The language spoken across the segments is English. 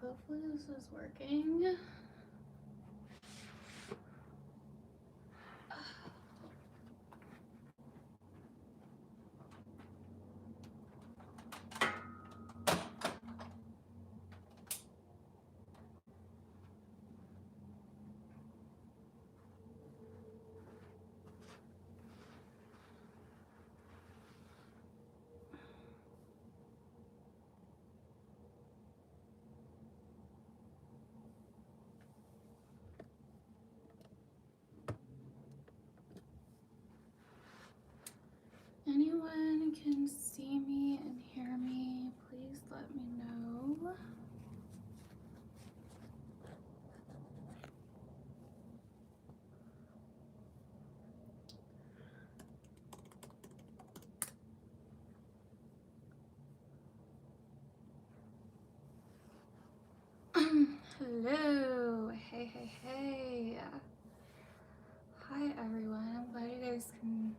Hopefully this is working. Anyone can see me and hear me, please let me know. Hello, hey. Hi everyone, I'm glad you guys can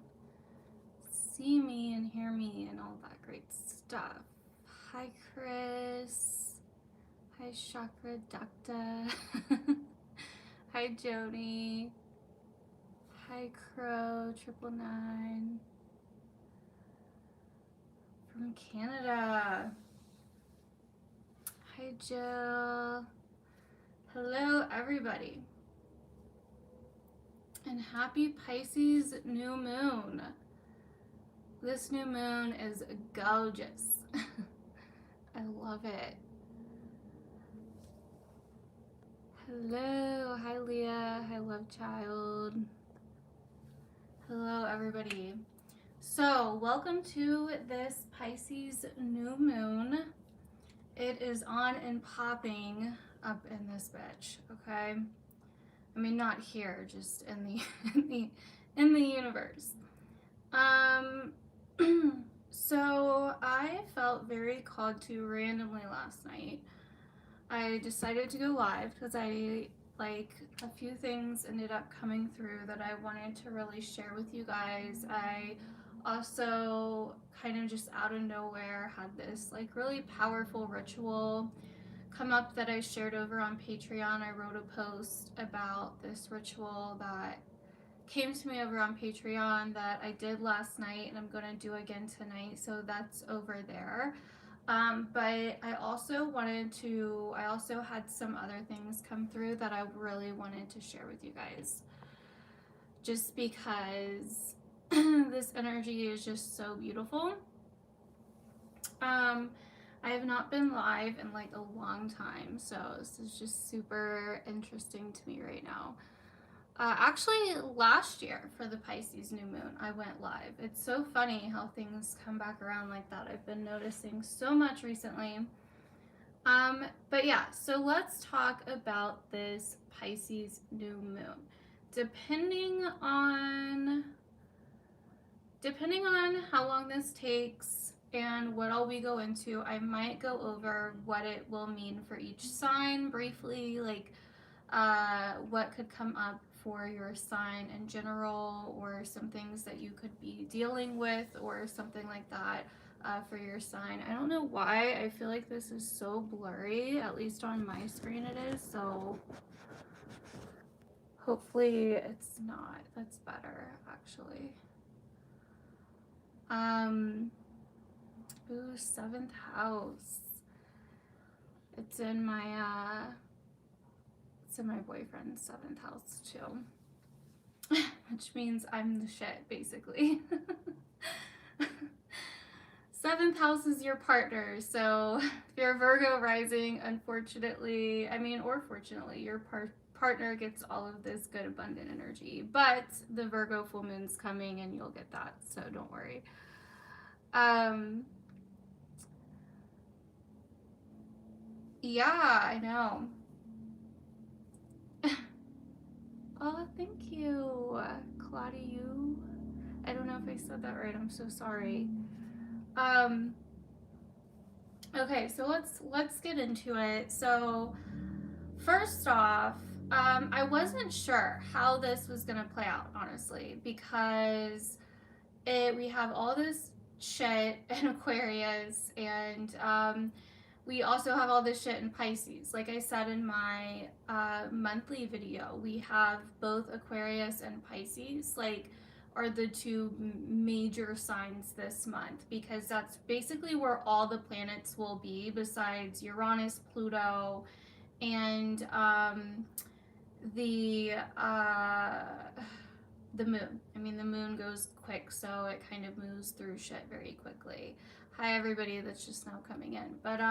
see me and hear me and all that great stuff. Hi Chris, hi Chakra Doctor, hi Jody, hi Crow 999 from Canada. Hi Jill. Hello everybody. And happy Pisces new moon. This new moon is gorgeous. I love it. Hello, hi Leah, hi love child. Hello everybody. So welcome to this Pisces new moon. It is on and popping up in this bitch, okay? I mean, not here, just in the universe. So I felt very called to randomly last night. I decided to go live because a few things ended up coming through that I wanted to really share with you guys. I also kind of just out of nowhere had this really powerful ritual come up that I shared over on Patreon. I wrote a post about this ritual that came to me over on Patreon that I did last night and I'm going to do again tonight, so that's over there. But I also had some other things come through that I really wanted to share with you guys, just because this energy is just so beautiful. I have not been live in a long time, so this is just super interesting to me right now. Actually, last year for the Pisces new moon, I went live. It's so funny how things come back around like that. I've been noticing so much recently. But yeah, so let's talk about this Pisces new moon. Depending on how long this takes and what all we go into, I might go over what it will mean for each sign briefly, what could come up for your sign in general, or some things that you could be dealing with, or something like that for your sign. I don't know why I feel like this is so blurry, at least on my screen it is, so hopefully it's not. That's better, actually. Ooh, 7th house. It's in my boyfriend's 7th house too. Which means I'm the shit, basically. 7th house is your partner, so if you're Virgo rising, unfortunately, or fortunately, your partner gets all of this good abundant energy, but the Virgo full moon's coming and you'll get that, so don't worry. Yeah, I know. Oh, thank you, Claudia. I don't know if I said that right. I'm so sorry. Okay, so let's get into it. So first off, I wasn't sure how this was gonna play out, honestly, because we have all this shit in Aquarius, and We also have all this shit in Pisces. Like I said in my monthly video, we have both Aquarius and Pisces, like, are the two major signs this month, because that's basically where all the planets will be besides Uranus, Pluto, and the uh, the moon. I mean, the moon goes quick, so it kind of moves through shit very quickly. Hi, everybody that's just now coming in. But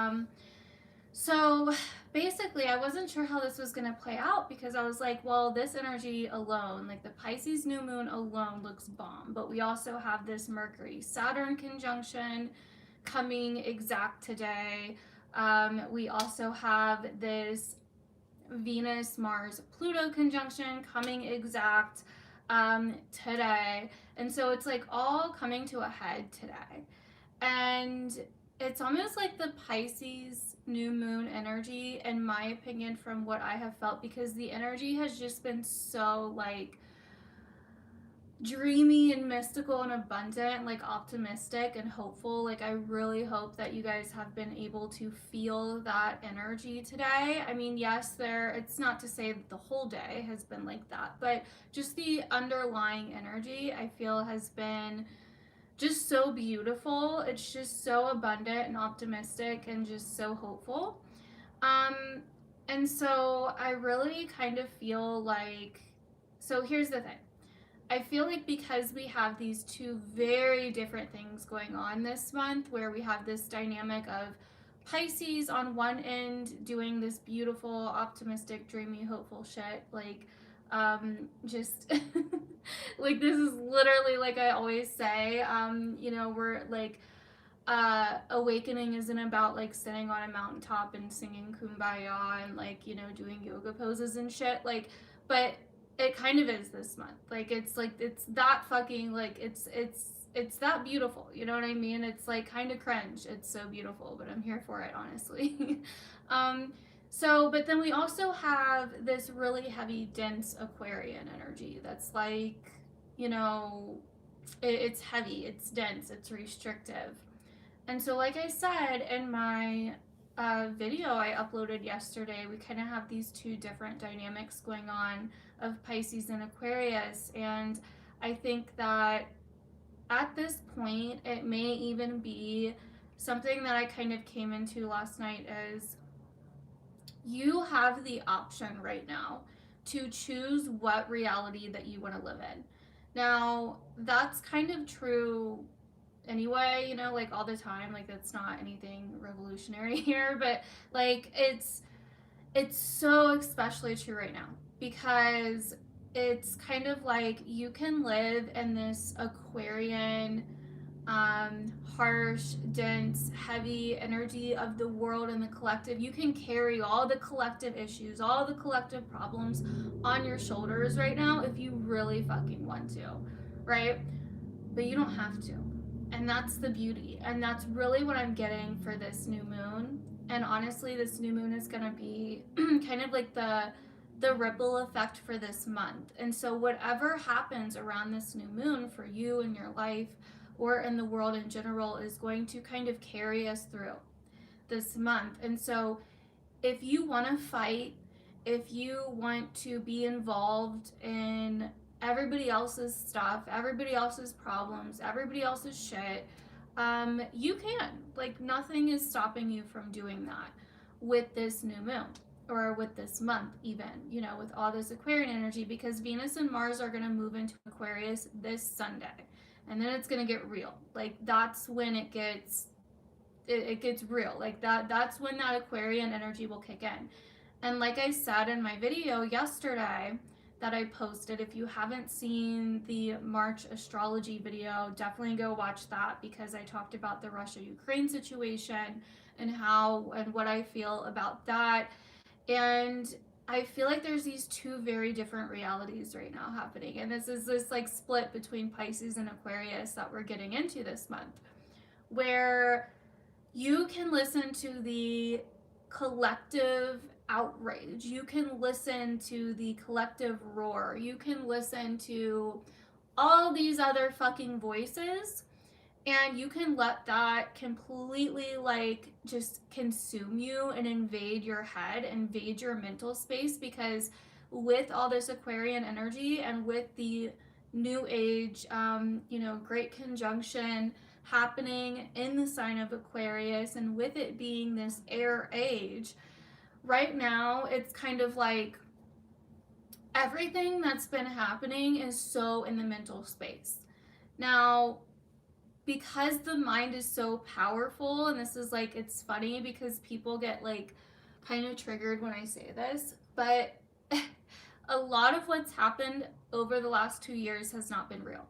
so basically, I wasn't sure how this was gonna play out, because I was like, well, this energy alone, like the Pisces new moon alone, looks bomb. But we also have this Mercury Saturn conjunction coming exact today. We also have this Venus Mars Pluto conjunction coming exact today. And so it's like all coming to a head today. And it's almost like the Pisces new moon energy, in my opinion, from what I have felt, because the energy has just been so like dreamy and mystical and abundant, like optimistic and hopeful. Like I really hope that you guys have been able to feel that energy today. I mean, yes, it's not to say that the whole day has been like that, but just the underlying energy I feel has been just so beautiful. It's just so abundant and optimistic and just so hopeful. And so I really kind of feel like, so here's the thing. I feel like because we have these two very different things going on this month, where we have this dynamic of Pisces on one end doing this beautiful, optimistic, dreamy, hopeful shit, like just like this is literally, like I always say, we're like awakening isn't about like sitting on a mountaintop and singing kumbaya and like, doing yoga poses and shit, like, but it kind of is this month. Like it's that fucking, like it's that beautiful, you know what I mean? It's like kind of cringe. It's so beautiful, but I'm here for it, honestly. So but then we also have this really heavy, dense Aquarian energy that's like, it's heavy, it's dense, it's restrictive. And so, like I said in my video I uploaded yesterday, we kind of have these two different dynamics going on of Pisces and Aquarius. And I think that at this point, it may even be something that I kind of came into last night as you have the option right now to choose what reality that you want to live in. Now, that's kind of true anyway, like all the time. Like that's not anything revolutionary here, but like it's so especially true right now, because it's kind of like you can live in this Aquarian harsh, dense, heavy energy of the world and the collective. You can carry all the collective issues, all the collective problems on your shoulders right now if you really fucking want to, right? But you don't have to. And that's the beauty. And that's really what I'm getting for this new moon. And honestly, this new moon is going to be kind of like the ripple effect for this month. And so whatever happens around this new moon for you in your life or in the world in general is going to kind of carry us through this month. And so if you want to fight, if you want to be involved in everybody else's stuff, everybody else's problems, everybody else's shit, you can. Like nothing is stopping you from doing that with this new moon, or with this month even, with all this Aquarian energy, because Venus and Mars are going to move into Aquarius this Sunday. And then it's going to get real. Like that's when it gets real. Like that's when that Aquarian energy will kick in. And like I said in my video yesterday that I posted, if you haven't seen the March astrology video, definitely go watch that, because I talked about the Russia-Ukraine situation and how and what I feel about that. And I feel like there's these two very different realities right now happening. And this is this like split between Pisces and Aquarius that we're getting into this month, where you can listen to the collective outrage. You can listen to the collective roar. You can listen to all these other fucking voices And you can let that completely like just consume you and invade your head, invade your mental space, because with all this Aquarian energy and with the new age, great conjunction happening in the sign of Aquarius, and with it being this air age, right now it's kind of like everything that's been happening is so in the mental space. Now, because the mind is so powerful, and this is like, it's funny because people get like kind of triggered when I say this, but a lot of what's happened over the last 2 years has not been real.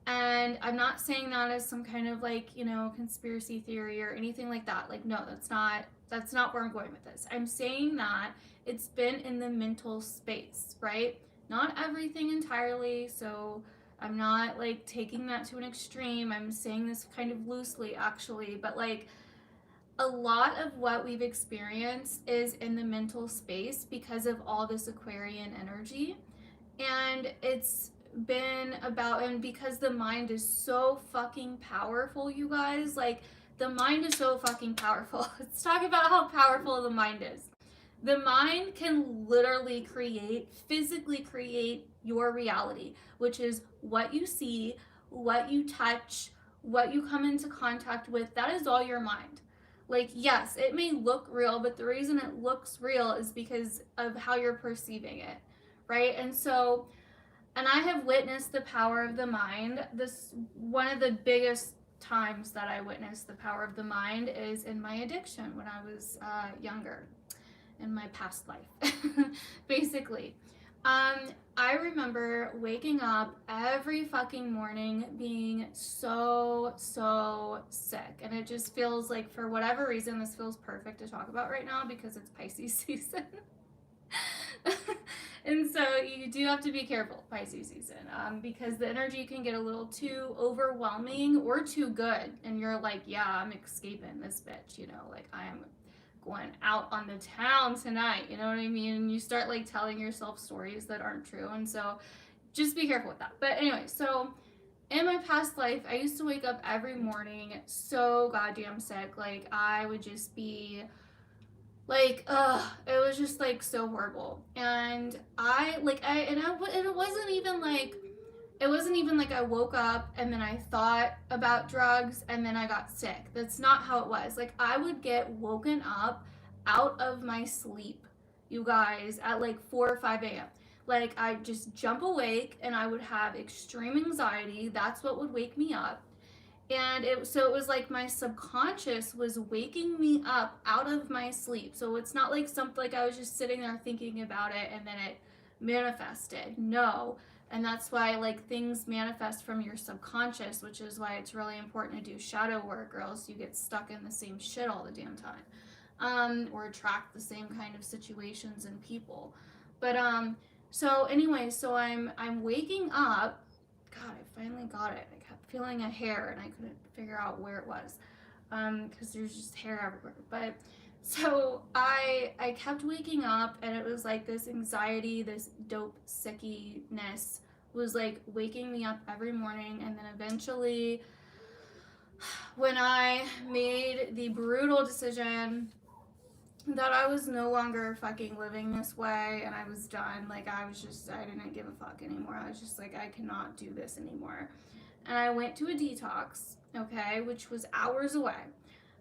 And I'm not saying that as some kind of like, conspiracy theory or anything like that. Like, no, that's not where I'm going with this. I'm saying that it's been in the mental space, right? Not everything entirely, so I'm not like taking that to an extreme. I'm saying this kind of loosely actually, but like a lot of what we've experienced is in the mental space because of all this Aquarian energy. And it's been about, and because the mind is so fucking powerful, you guys, like the mind is so fucking powerful. Let's talk about how powerful the mind is. The mind can literally physically create your reality, which is what you see, what you touch, what you come into contact with. That is all your mind. Like, yes, it may look real, but the reason it looks real is because of how you're perceiving it, right? And I have witnessed the power of the mind. This, one of the biggest times that I witnessed the power of the mind is in my addiction when I was younger, in my past life, basically. I remember waking up every fucking morning being so sick. And it just feels like, for whatever reason, this feels perfect to talk about right now because it's Pisces season. And so you do have to be careful, Pisces season, because the energy can get a little too overwhelming or too good. And you're like, yeah, I'm escaping this bitch, like I am going out on the town tonight, you know what I mean? And you start like telling yourself stories that aren't true. And so just be careful with that. But anyway, so in my past life, I used to wake up every morning so goddamn sick. Like I would just be like, it was just like so horrible. And it wasn't even like I woke up and then I thought about drugs and then I got sick. That's not how it was. Like I would get woken up out of my sleep, you guys, at like 4 or 5 a.m. Like I'd just jump awake and I would have extreme anxiety. That's what would wake me up. And it was like my subconscious was waking me up out of my sleep. So it's not like something like I was just sitting there thinking about it and then it manifested. No. And that's why like things manifest from your subconscious, which is why it's really important to do shadow work, or else you get stuck in the same shit all the damn time, or attract the same kind of situations and people. But so anyway, so I'm waking up. God, I finally got it. I kept feeling a hair and I couldn't figure out where it was, because there's just hair everywhere. But so I kept waking up and it was like this anxiety, this dope sickiness was like waking me up every morning. And then eventually, when I made the brutal decision that I was no longer fucking living this way and I was done, like I didn't give a fuck anymore. I was just like, I cannot do this anymore. And I went to a detox, okay, which was hours away.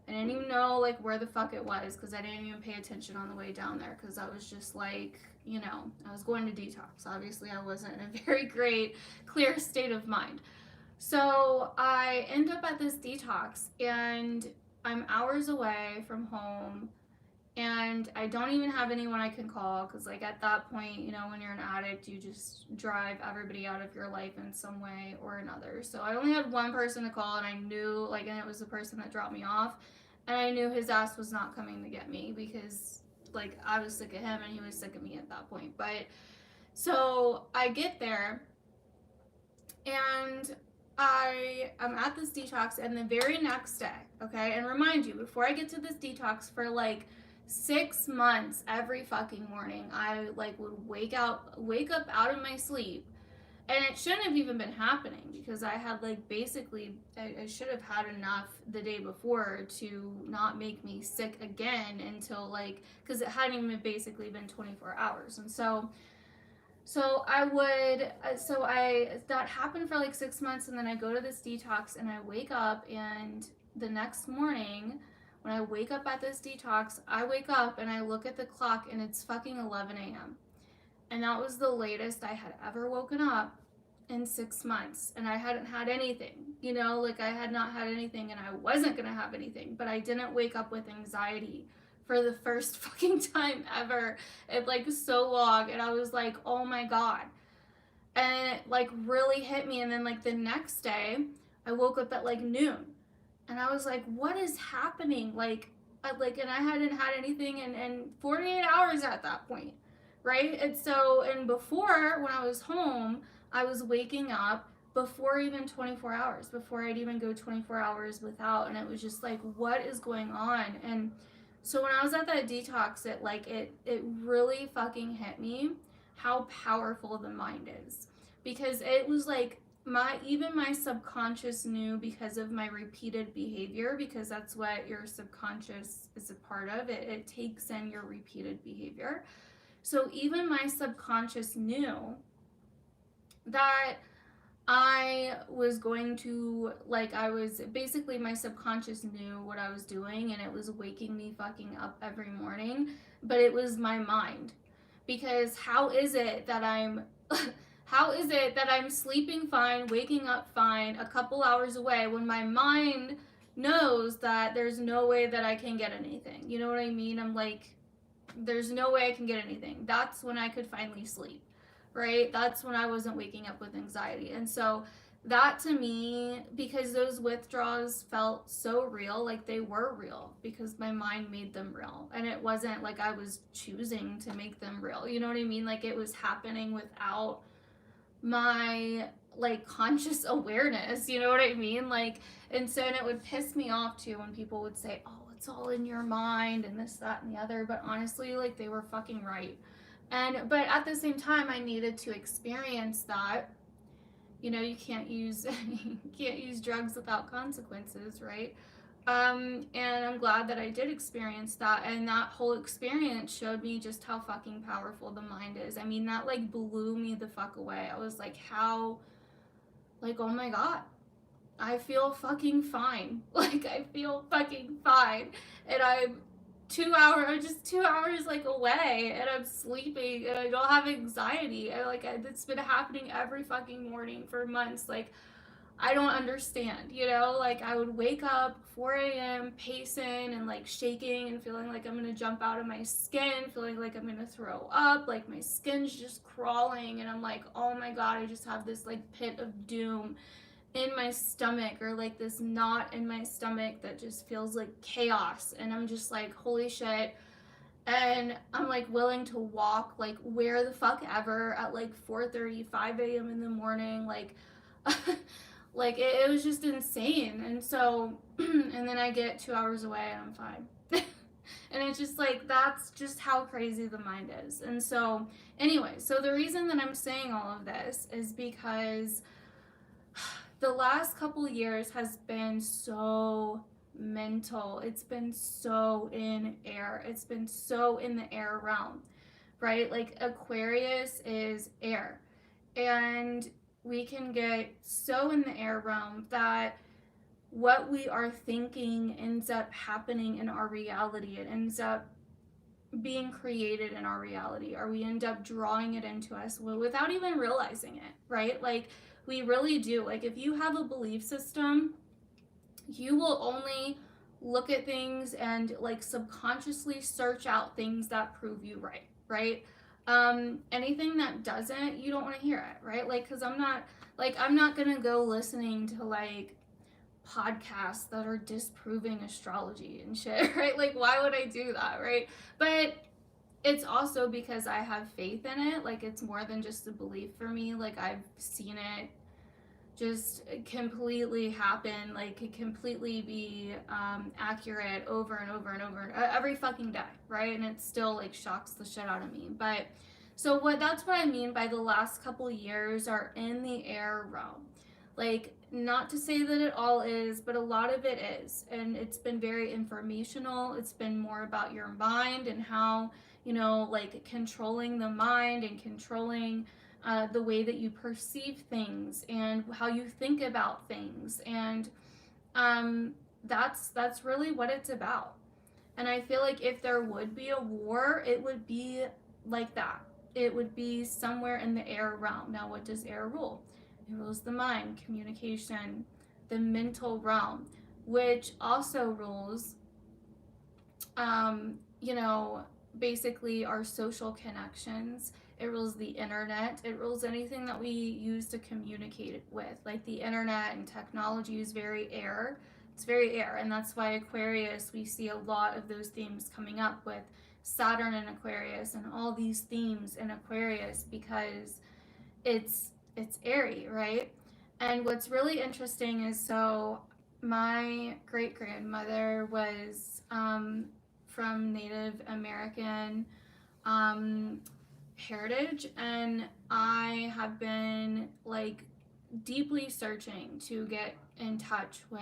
I didn't even know like where the fuck it was because I didn't even pay attention on the way down there because I was just like, I was going to detox. Obviously, I wasn't in a very great, clear state of mind. So I end up at this detox and I'm hours away from home and I don't even have anyone I can call because like at that point, when you're an addict, you just drive everybody out of your life in some way or another. So I only had one person to call and I knew like, and it was the person that dropped me off, and I knew his ass was not coming to get me because like I was sick of him and he was sick of me at that point. But so I get there and I'm at this detox, and the very next day, okay, and remind you, before I get to this detox, for like 6 months every fucking morning I like would wake up out of my sleep And it shouldn't have even been happening because I had like basically, I should have had enough the day before to not make me sick again until like, because it hadn't even basically been 24 hours. And that happened for like 6 months, and then I go to this detox and I wake up, and the next morning when I wake up at this detox, I wake up and I look at the clock and it's fucking 11 a.m. And that was the latest I had ever woken up in 6 months. And I hadn't had anything, like I had not had anything, and I wasn't going to have anything. But I didn't wake up with anxiety for the first fucking time ever in like so long. And I was like, oh my God. And it like really hit me. And then like the next day, I woke up at like noon. And I was like, what is happening? And I hadn't had anything in 48 hours at that point. Right? And before, when I was home, I was waking up before even 24 hours, before I'd even go 24 hours without. And it was just like, what is going on? And so when I was at that detox, it really fucking hit me how powerful the mind is. Because it was like, even my subconscious knew, because of my repeated behavior, because that's what your subconscious is a part of. It takes in your repeated behavior. So even my subconscious knew that I was going to, basically my subconscious knew what I was doing, and it was waking me fucking up every morning, but it was my mind. Because how is it that I'm sleeping fine, waking up fine, a couple hours away, when my mind knows that there's no way that I can get anything? You know what I mean? I'm like, there's no way I can get anything. That's when I could finally sleep, right? That's when I wasn't waking up with anxiety. And so that to me, because those withdrawals felt so real, like they were real because my mind made them real. And it wasn't like I was choosing to make them real. You know what I mean? Like it was happening without my like conscious awareness. You know what I mean? And it would piss me off too when people would say, oh, it's all in your mind and this, that, and the other. But honestly, like they were fucking right. But at the same time, I needed to experience that. You can't use drugs without consequences, right? And I'm glad that I did experience that, and that whole experience showed me just how fucking powerful the mind is. I mean, that like blew me the fuck away. I was like, oh my God, I feel fucking fine. Like I feel fucking fine, and I'm 2 hours like away, and I'm sleeping, and I don't have anxiety. It's been happening every fucking morning for months. Like I don't understand, like I would wake up 4 a.m. pacing and like shaking and feeling like I'm gonna jump out of my skin, feeling like I'm gonna throw up, like my skin's just crawling, and I'm like, oh my God, I just have this like pit of doom in my stomach, or like this knot in my stomach that just feels like chaos. And I'm just like, holy shit. And I'm like willing to walk like where the fuck ever at like 4:30, 5 a.m. in the morning. Like it was just insane. And so and then I get 2 hours away and I'm fine. And it's just like, that's just how crazy the mind is. And so anyway, so the reason that I'm saying all of this is because the last couple of years has been so mental. It's been so in air. It's been so in the air realm, right? Like Aquarius is air. And we can get so in the air realm that what we are thinking ends up happening in our reality. It ends up being created in our reality, or we end up drawing it into us without even realizing it, right? Like we really do. Like if you have a belief system, you will only look at things and like subconsciously search out things that prove you right, right? Anything that doesn't, you don't want to hear it, right? Like, cause I'm not gonna go listening to like podcasts that are disproving astrology and shit, right? Like, why would I do that, right? But it's also because I have faith in it. Like, it's more than just a belief for me. Like, I've seen it just completely happen, like completely be accurate over and over and over every fucking day, right? And it still like shocks the shit out of me. But So that's what I mean by the last couple years are in the air realm. Like, not to say that it all is, but a lot of it is. And it's been very informational. It's been more about your mind and how, like controlling the mind and controlling the way that you perceive things and how you think about things. And that's really what it's about. And I feel like if there would be a war, it would be like that. It would be somewhere in the air realm. Now, what does air rule? It rules the mind, communication, the mental realm, which also rules, um, you know, basically our social connections. It rules the internet. It rules anything that we use to communicate with. Like the internet and technology is very air. It's very air. And that's why Aquarius, we see a lot of those themes coming up with Saturn in Aquarius and all these themes in Aquarius because it's airy, right? And what's really interesting is so my great grandmother was from Native American um, heritage, and I have been like deeply searching to get in touch with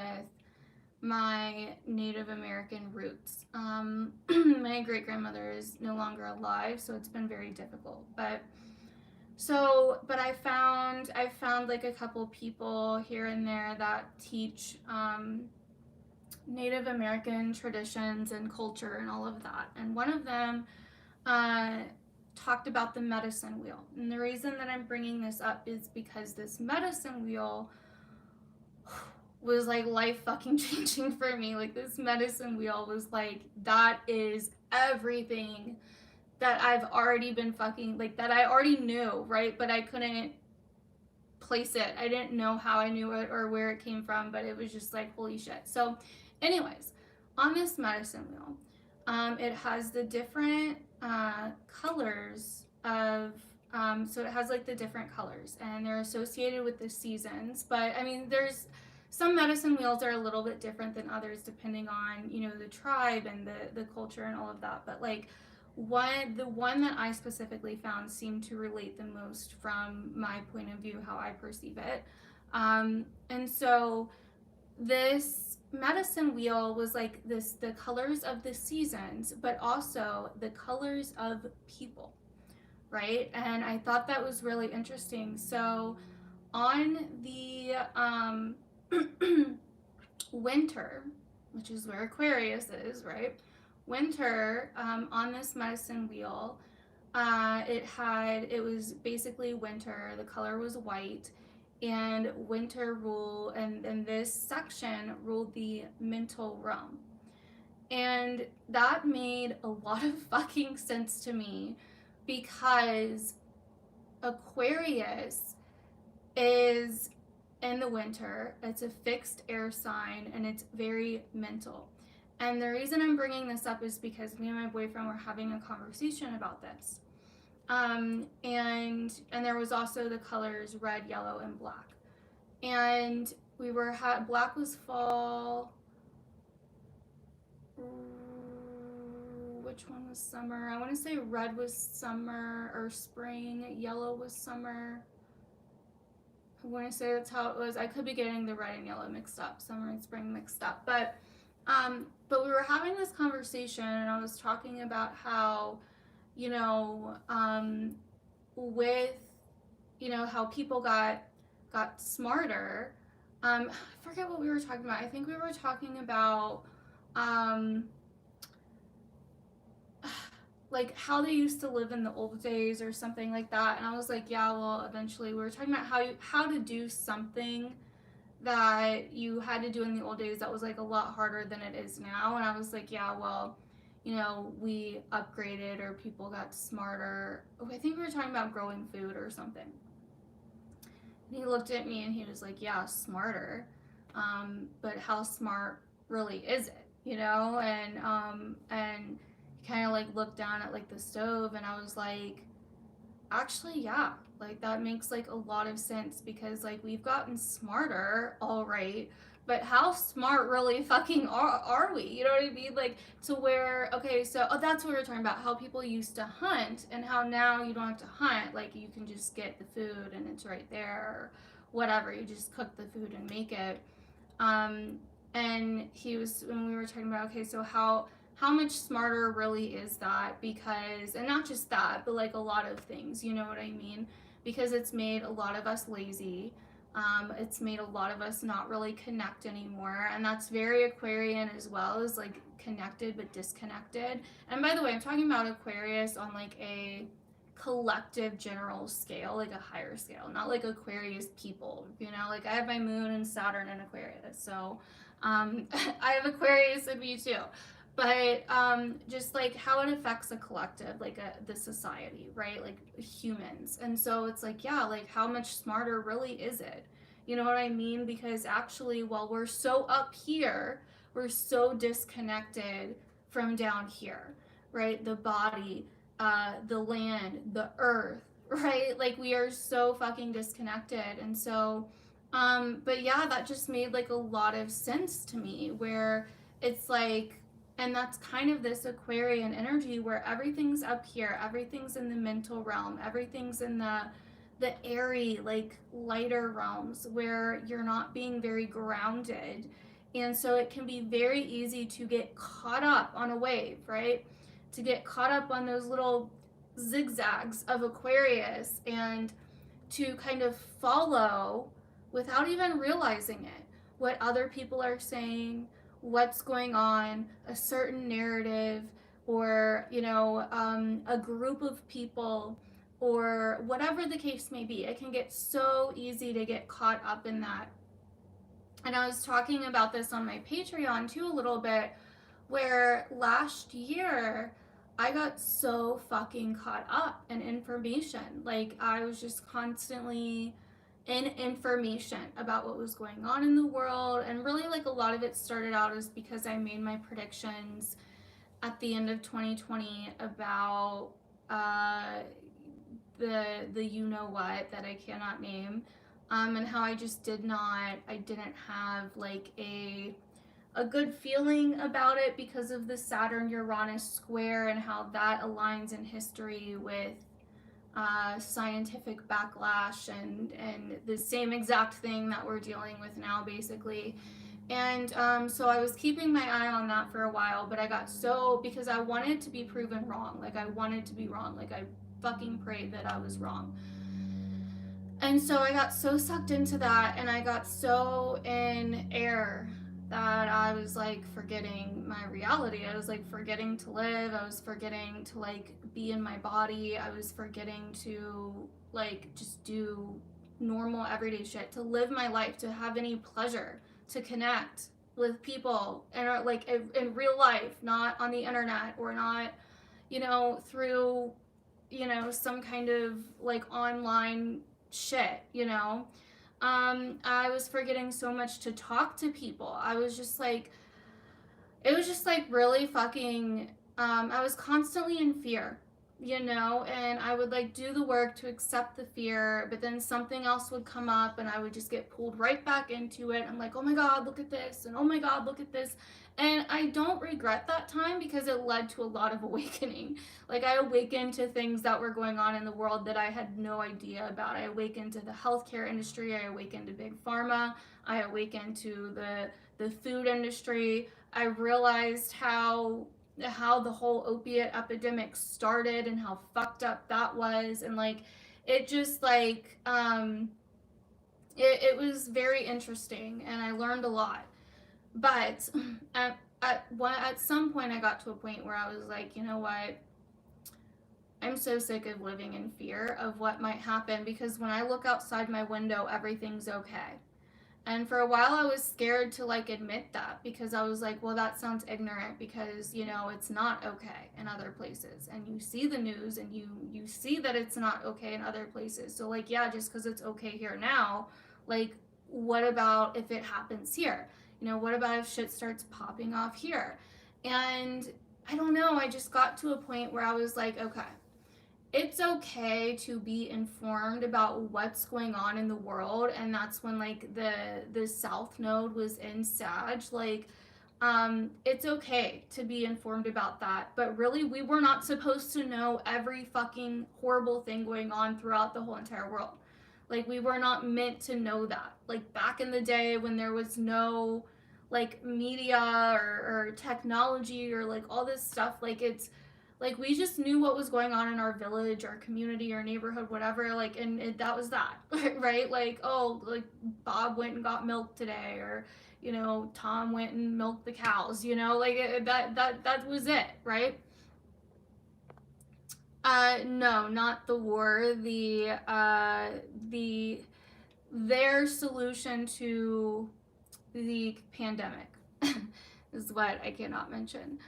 my Native American roots. My great grandmother is no longer alive, so it's been very difficult. But I found like a couple people here and there that teach Native American traditions and culture and all of that. And one of them uh, talked about the medicine wheel. And the reason that I'm bringing this up is because this medicine wheel was like life fucking changing for me. Like this medicine wheel was like, that is everything that I've already been fucking, like that I already knew, right? But I couldn't place it. I didn't know how I knew it or where it came from, but it was just like, holy shit. So, anyways, on this medicine wheel, it has the different colors of, so it has like the different colors and they're associated with the seasons. But I mean, there's some medicine wheels are a little bit different than others depending on, the tribe and the culture and all of that. But like, the one that I specifically found seemed to relate the most from my point of view, how I perceive it. And so this medicine wheel was like the colors of the seasons, but also the colors of people, right? And I thought that was really interesting. So on the winter, which is where Aquarius is, right? Winter, on this medicine wheel, it was basically winter. The color was white, and winter and this section ruled the mental realm. And that made a lot of fucking sense to me because Aquarius is in the winter. It's a fixed air sign and it's very mental. And the reason I'm bringing this up is because me and my boyfriend were having a conversation about this. And there was also the colors red, yellow, and black. And black was fall. Which one was summer? I want to say red was summer or spring. Yellow was summer. I want to say that's how it was. I could be getting the red and yellow mixed up, summer and spring mixed up. But we were having this conversation, and I was talking about how, with, how people got smarter. I forget what we were talking about. I think we were talking about, like how they used to live in the old days or something like that. And I was like, yeah, well, eventually we were talking about how to do something that you had to do in the old days that was like a lot harder than it is now. And I was like, yeah, well, we upgraded or people got smarter. Oh, I think we were talking about growing food or something. And he looked at me and he was like, yeah, smarter. But how smart really is it? And kind of like looked down at like the stove, and I was like, actually, yeah, like that makes like a lot of sense because like we've gotten smarter, all right, but how smart really fucking are we? You know what I mean? Like, to where, okay, so, oh, that's what we were talking about, how people used to hunt and how now you don't have to hunt. Like, you can just get the food and it's right there, or whatever. You just cook the food and make it. Um, and he was, when we were talking about, okay, so how much smarter really is that? Because, and not just that, but like a lot of things, you know what I mean? Because it's made a lot of us lazy. It's made a lot of us not really connect anymore, and that's very Aquarian as well, as like connected but disconnected. And by the way, I'm talking about Aquarius on like a collective general scale, like a higher scale, not like Aquarius people, you know, like I have my moon and Saturn in Aquarius, so I have Aquarius in me too. But just like how it affects a collective, like the society, right? Like humans. And so it's like, yeah, like how much smarter really is it? You know what I mean? Because actually, while we're so up here, we're so disconnected from down here, right? The body, the land, the earth, right? Like we are so fucking disconnected. And so, but yeah, that just made like a lot of sense to me, where it's like, and that's kind of this Aquarian energy where everything's up here, everything's in the mental realm, everything's in the airy, like lighter realms where you're not being very grounded. And so it can be very easy to get caught up on a wave, right? To get caught up on those little zigzags of Aquarius and to kind of follow without even realizing it what other people are saying, what's going on, a certain narrative, or a group of people, or whatever the case may be. It can get so easy to get caught up in that. And I was talking about this on my Patreon too a little bit, where last year I got so fucking caught up in information. Like I was just constantly in information about what was going on in the world, and really like a lot of it started out as because I made my predictions at the end of 2020 about the you know what that I cannot name, and how I just didn't have like a good feeling about it because of the Saturn Uranus square and how that aligns in history with scientific backlash and the same exact thing that we're dealing with now, basically. And so I was keeping my eye on that for a while, but I got because I wanted to be proven wrong. Like I wanted to be wrong. Like I fucking prayed that I was wrong. And so I got so sucked into that, and I got so in air that I was like forgetting my reality. I was like forgetting to live. I was forgetting to like be in my body. I was forgetting to like just do normal everyday shit, to live my life, to have any pleasure, to connect with people and like in real life, not on the internet, or not, through, some kind of like online shit, I was forgetting so much to talk to people. I was just like, it was just like really fucking, I was constantly in fear, and I would like do the work to accept the fear, but then something else would come up and I would just get pulled right back into it. I'm like, oh my God, look at this. And oh my God, look at this. And I don't regret that time because it led to a lot of awakening. Like I awakened to things that were going on in the world that I had no idea about. I awakened to the healthcare industry. I awakened to big pharma. I awakened to the food industry. I realized how the whole opiate epidemic started and how fucked up that was. And like, it just like, it was very interesting and I learned a lot. But at some point I got to a point where I was like, you know what? I'm so sick of living in fear of what might happen, because when I look outside my window, everything's okay. And for a while I was scared to like admit that, because I was like, well, that sounds ignorant, because, it's not okay in other places. And you see the news and you see that it's not okay in other places. So like, yeah, just because it's okay here now, like, what about if it happens here? What about if shit starts popping off here? And I don't know, I just got to a point where I was like, okay, it's okay to be informed about what's going on in the world. And that's when like the South Node was in Sag. Like, it's okay to be informed about that, but really we were not supposed to know every fucking horrible thing going on throughout the whole entire world. Like, we were not meant to know that. Like, back in the day when there was no like media or technology or like all this stuff, like it's like we just knew what was going on in our village, our community, our neighborhood, whatever, like, and that was that. Right? Like, oh, like Bob went and got milk today, or you know, Tom went and milked the cows, you know, like that was it, right? No, not the war. Their solution to the pandemic is what I cannot mention.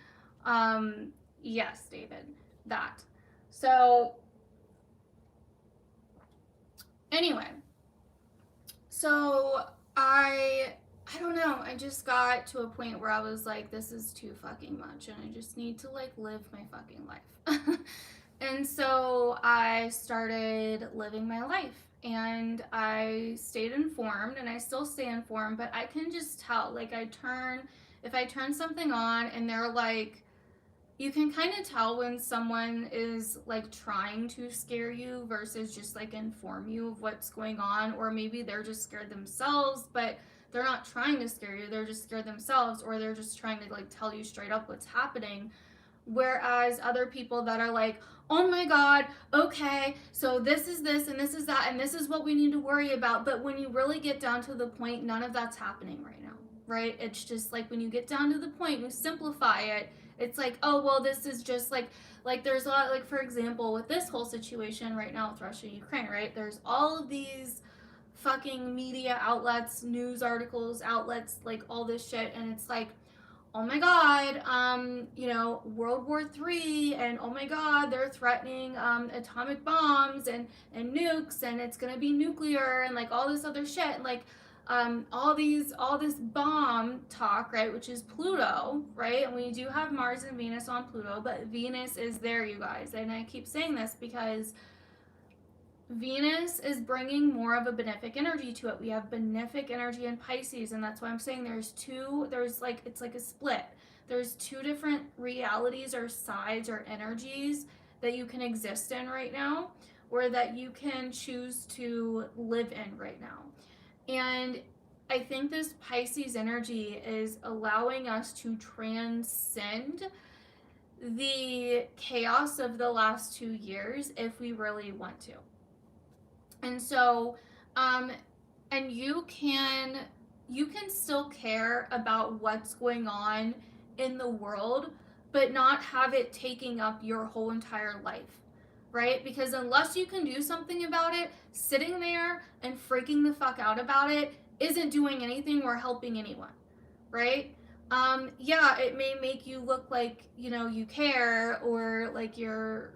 Yes, David, that. So anyway, so I don't know, I just got to a point where I was like, this is too fucking much and I just need to like live my fucking life. And so I started living my life and I stayed informed and I still stay informed, but I can just tell, like, if I turn something on and they're like, you can kind of tell when someone is like trying to scare you versus just like inform you of what's going on, or maybe they're just scared themselves, but they're not trying to scare you, they're just scared themselves, or they're just trying to like tell you straight up what's happening. Whereas other people that are like, oh my god, okay, so this is this and this is that and this is what we need to worry about, but when you really get down to the point, none of that's happening right now, right? It's just like when you get down to the point, you simplify it, it's like, oh, well, this is just like there's a lot, like, for example, with this whole situation right now with Russia and Ukraine, right? There's all of these fucking media outlets, news articles, outlets, like all this shit, and it's like, oh my god, you know, World War III, and oh my god, they're threatening atomic bombs and nukes, and it's gonna be nuclear, and like all this other shit, and like all this bomb talk, right, which is Pluto, right? And we do have Mars and Venus on Pluto, but Venus is there, you guys, and I keep saying this because Venus is bringing more of a benefic energy to it. We have benefic energy in Pisces, and that's why I'm saying there's like, it's like a split. There's two different realities or sides or energies that you can exist in right now, or that you can choose to live in right now. And I think this Pisces energy is allowing us to transcend the chaos of the last 2 years if we really want to. And so, and you can still care about what's going on in the world, but not have it taking up your whole entire life, right? Because unless you can do something about it, sitting there and freaking the fuck out about it isn't doing anything or helping anyone, right? Yeah, it may make you look like, you know, you care, or like you're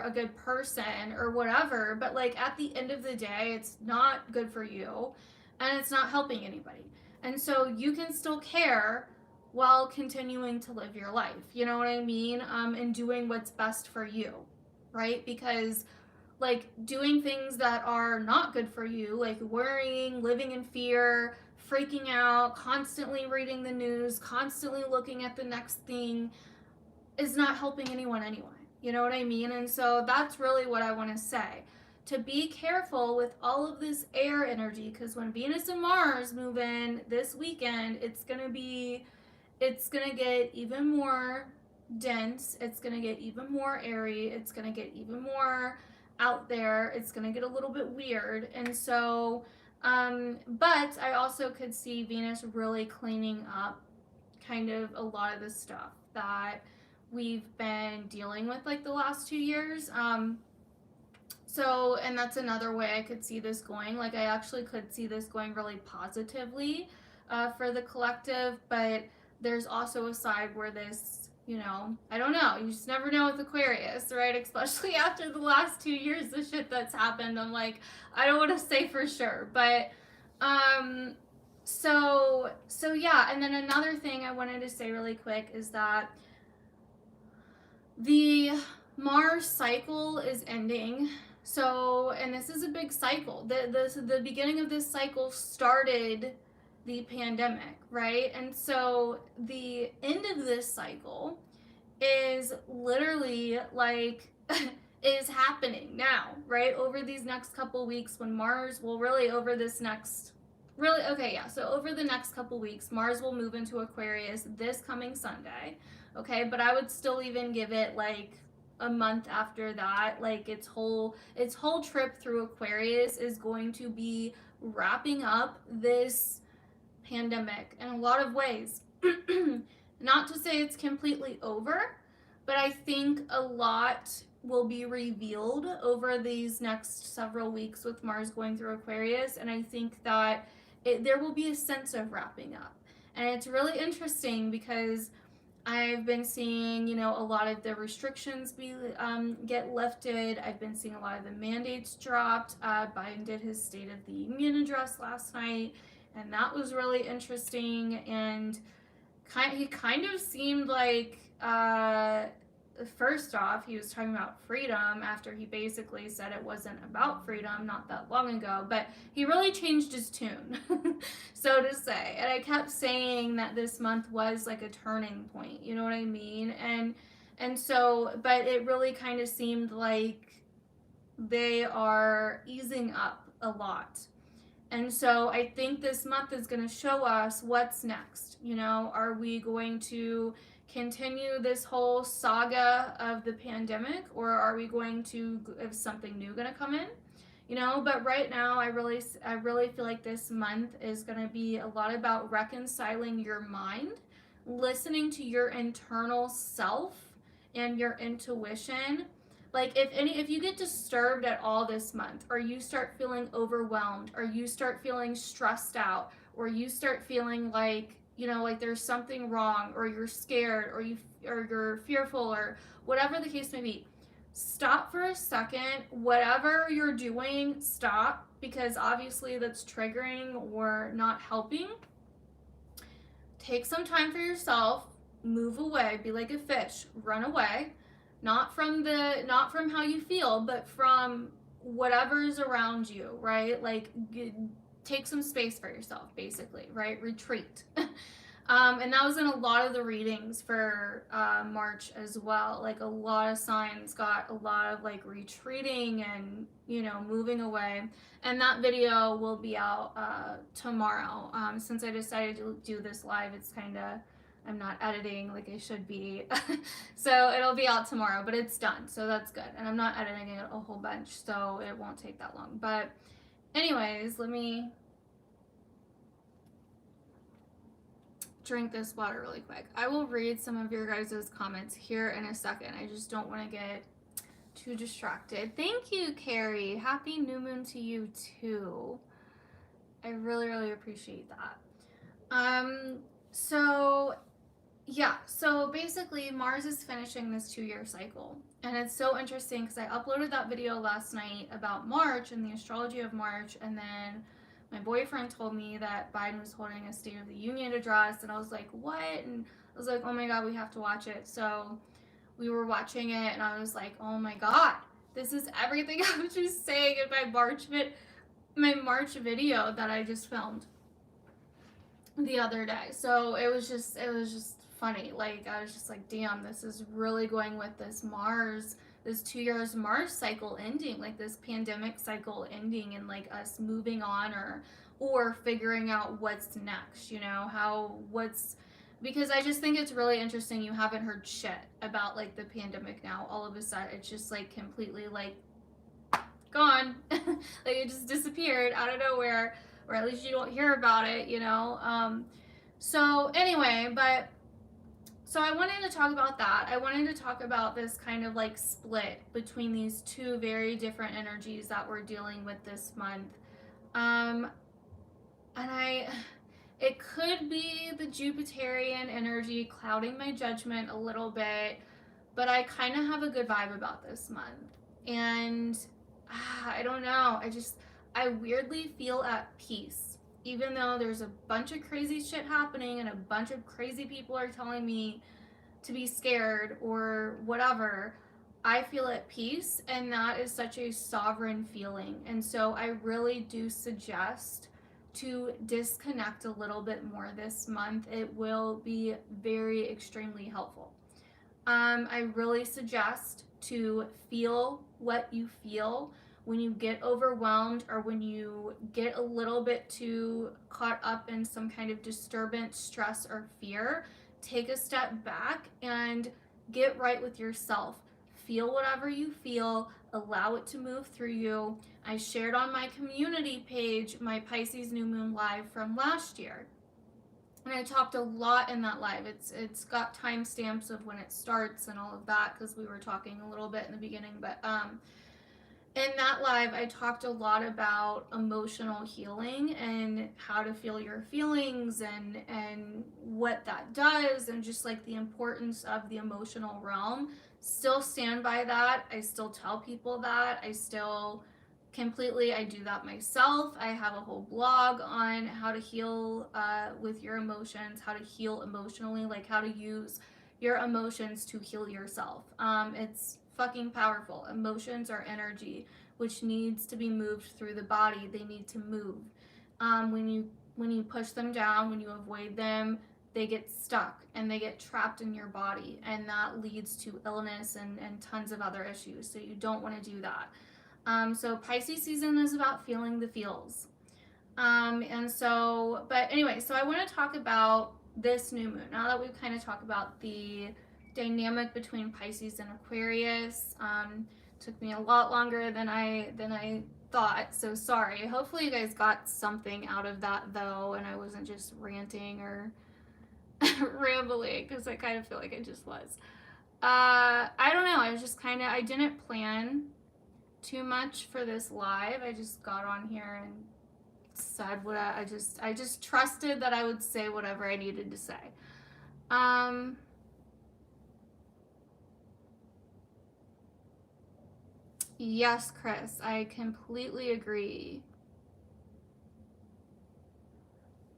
a good person or whatever, but like at the end of the day, it's not good for you and it's not helping anybody. And so you can still care while continuing to live your life, you know what I mean? And doing what's best for you, right? Because like doing things that are not good for you, like worrying, living in fear, freaking out, constantly reading the news, constantly looking at the next thing, is not helping anyone anyway. You know what I mean? And so that's really what I want to say. To be careful with all of this air energy, because when Venus and Mars move in this weekend, it's going to get even more dense. It's going to get even more airy. It's going to get even more out there. It's going to get a little bit weird. And so, but I also could see Venus really cleaning up kind of a lot of the stuff that we've been dealing with like the last 2 years. So, and that's another way I could see this going. Like, I actually could see this going really positively for the collective, but there's also a side where this, you know, I don't know. You just never know with Aquarius, right? Especially after the last 2 years, the shit that's happened. I'm like, I don't want to say for sure, but so yeah. And then another thing I wanted to say really quick is that the Mars cycle is ending. So, and this is a big cycle. The beginning of this cycle started the pandemic, right? And so the end of this cycle is literally like is happening now, right? Over these next couple weeks when Mars will really over this next really okay, yeah. So over the next couple weeks, Mars will move into Aquarius this coming Sunday. Okay, but I would still even give it like a month after that. Like its whole trip through Aquarius is going to be wrapping up this pandemic in a lot of ways. Not to say it's completely over, but I think a lot will be revealed over these next several weeks with Mars going through Aquarius, and I think that there will be a sense of wrapping up. And it's really interesting because I've been seeing, a lot of the restrictions get lifted. I've been seeing a lot of the mandates dropped. Biden did his State of the Union address last night, and that was really interesting. And he kind of seemed like, first off, he was talking about freedom after he basically said it wasn't about freedom not that long ago, but he really changed his tune, so to say. And I kept saying that this month was like a turning point, you know what I mean? And so, but it really kind of seemed like they are easing up a lot. And so I think this month is going to show us what's next. Are we going to continue this whole saga of the pandemic, or are we going to have something new going to come in? But right now I really feel like this month is going to be a lot about reconciling your mind, listening to your internal self and your intuition. Like if you get disturbed at all this month, or you start feeling overwhelmed, or you start feeling stressed out, or you start feeling like like there's something wrong, or you're scared, or you're fearful, or whatever the case may be, stop for a second. Whatever you're doing, stop, because obviously that's triggering or not helping. Take some time for yourself, move away, be like a fish, run away. Not from how you feel, but from whatever's around you, right? Like take some space for yourself, basically, right? Retreat. And that was in a lot of the readings for March as well. Like a lot of signs got a lot of like retreating and moving away. And that video will be out tomorrow. Since I decided to do this live, it's kind of, I'm not editing like I should be. So it'll be out tomorrow, but it's done, so that's good. And I'm not editing it a whole bunch, so it won't take that long. But anyways, let me drink this water really quick. I will read some of your guys' comments here in a second. I just don't want to get too distracted. Thank you, Carrie. Happy new moon to you too. I really, really appreciate that. So basically Mars is finishing this 2-year cycle, and it's so interesting because I uploaded that video last night about March and the astrology of March, and then my boyfriend told me that Biden was holding a State of the Union address, and I was like, what? And I was like, oh my god, we have to watch it. So we were watching it, and I was like, oh my god, this is everything I was just saying in my March video that I just filmed the other day. So it was just funny. Like I was just like, damn, this is really going with this Mars, this 2 years Mars cycle ending, like this pandemic cycle ending, and like us moving on or figuring out what's next, because I just think it's really interesting. You haven't heard shit about like the pandemic now. All of a sudden it's just like completely like gone. Like it just disappeared out of nowhere, or at least you don't hear about it, So anyway, so I wanted to talk about that. I wanted to talk about this kind of like split between these two very different energies that we're dealing with this month. It could be the Jupiterian energy clouding my judgment a little bit, but I kind of have a good vibe about this month. And I don't know. I weirdly feel at peace. Even though there's a bunch of crazy shit happening and a bunch of crazy people are telling me to be scared or whatever, I feel at peace, and that is such a sovereign feeling. And so I really do suggest to disconnect a little bit more this month. It will be very extremely helpful. I really suggest to feel what you feel when you get overwhelmed or when you get a little bit too caught up in some kind of disturbance, stress, or fear. Take a step back and get right with yourself. Feel whatever you feel, allow it to move through you. I shared on my community page my Pisces New Moon Live from last year. And I talked a lot in that live. It's got timestamps of when it starts and all of that, because we were talking a little bit in the beginning. But in that live, I talked a lot about emotional healing and how to feel your feelings and what that does, and just like the importance of the emotional realm. Still stand by that. I still tell people that. I still completely, I do that myself. I have a whole blog on how to heal with your emotions, how to heal emotionally, like how to use your emotions to heal yourself. It's fucking powerful. Emotions are energy, which needs to be moved through the body. They need to move. When you push them down, when you avoid them, they get stuck and they get trapped in your body, and that leads to illness and tons of other issues. So you don't want to do that. So Pisces season is about feeling the feels. And so, but anyway, so I want to talk about this new moon. Now that we've kind of talked about the dynamic between Pisces and Aquarius, took me a lot longer than I thought. So sorry. Hopefully you guys got something out of that though, and I wasn't just ranting or rambling, because I kind of feel like I just was. I don't know. I was just kind of, I didn't plan too much for this live. I just got on here and said what I just trusted that I would say whatever I needed to say. Yes, Chris, I completely agree.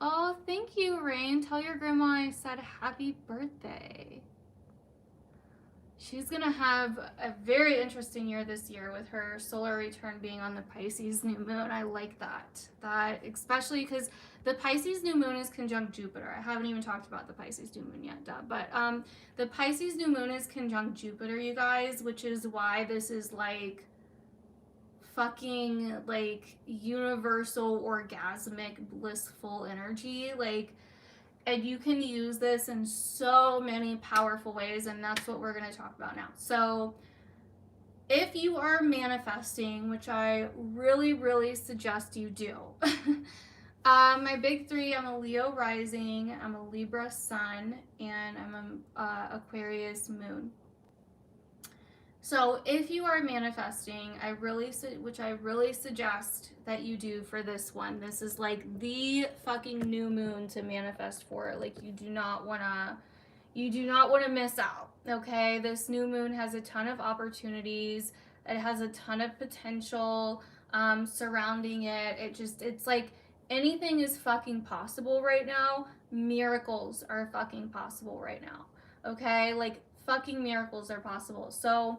Oh, thank you, Rain. Tell your grandma I said happy birthday. She's going to have a very interesting year this year with her solar return being on the Pisces new moon. I like that. That, especially because the Pisces new moon is conjunct Jupiter. I haven't even talked about the Pisces new moon yet, duh. But the Pisces new moon is conjunct Jupiter, you guys, which is why this is like fucking like universal orgasmic blissful energy. Like, and you can use this in so many powerful ways, and that's what we're going to talk about now. So if you are manifesting, which I really, really suggest you do, my big three, I'm a Leo rising, I'm a Libra sun, and I'm an Aquarius moon. So if you are manifesting, which I really suggest that you do for this one, this is like the fucking new moon to manifest for. Like, you do not want to miss out, okay? This new moon has a ton of opportunities. It has a ton of potential surrounding it. It's like anything is fucking possible right now. Miracles are fucking possible right now, okay? Like, fucking miracles are possible. So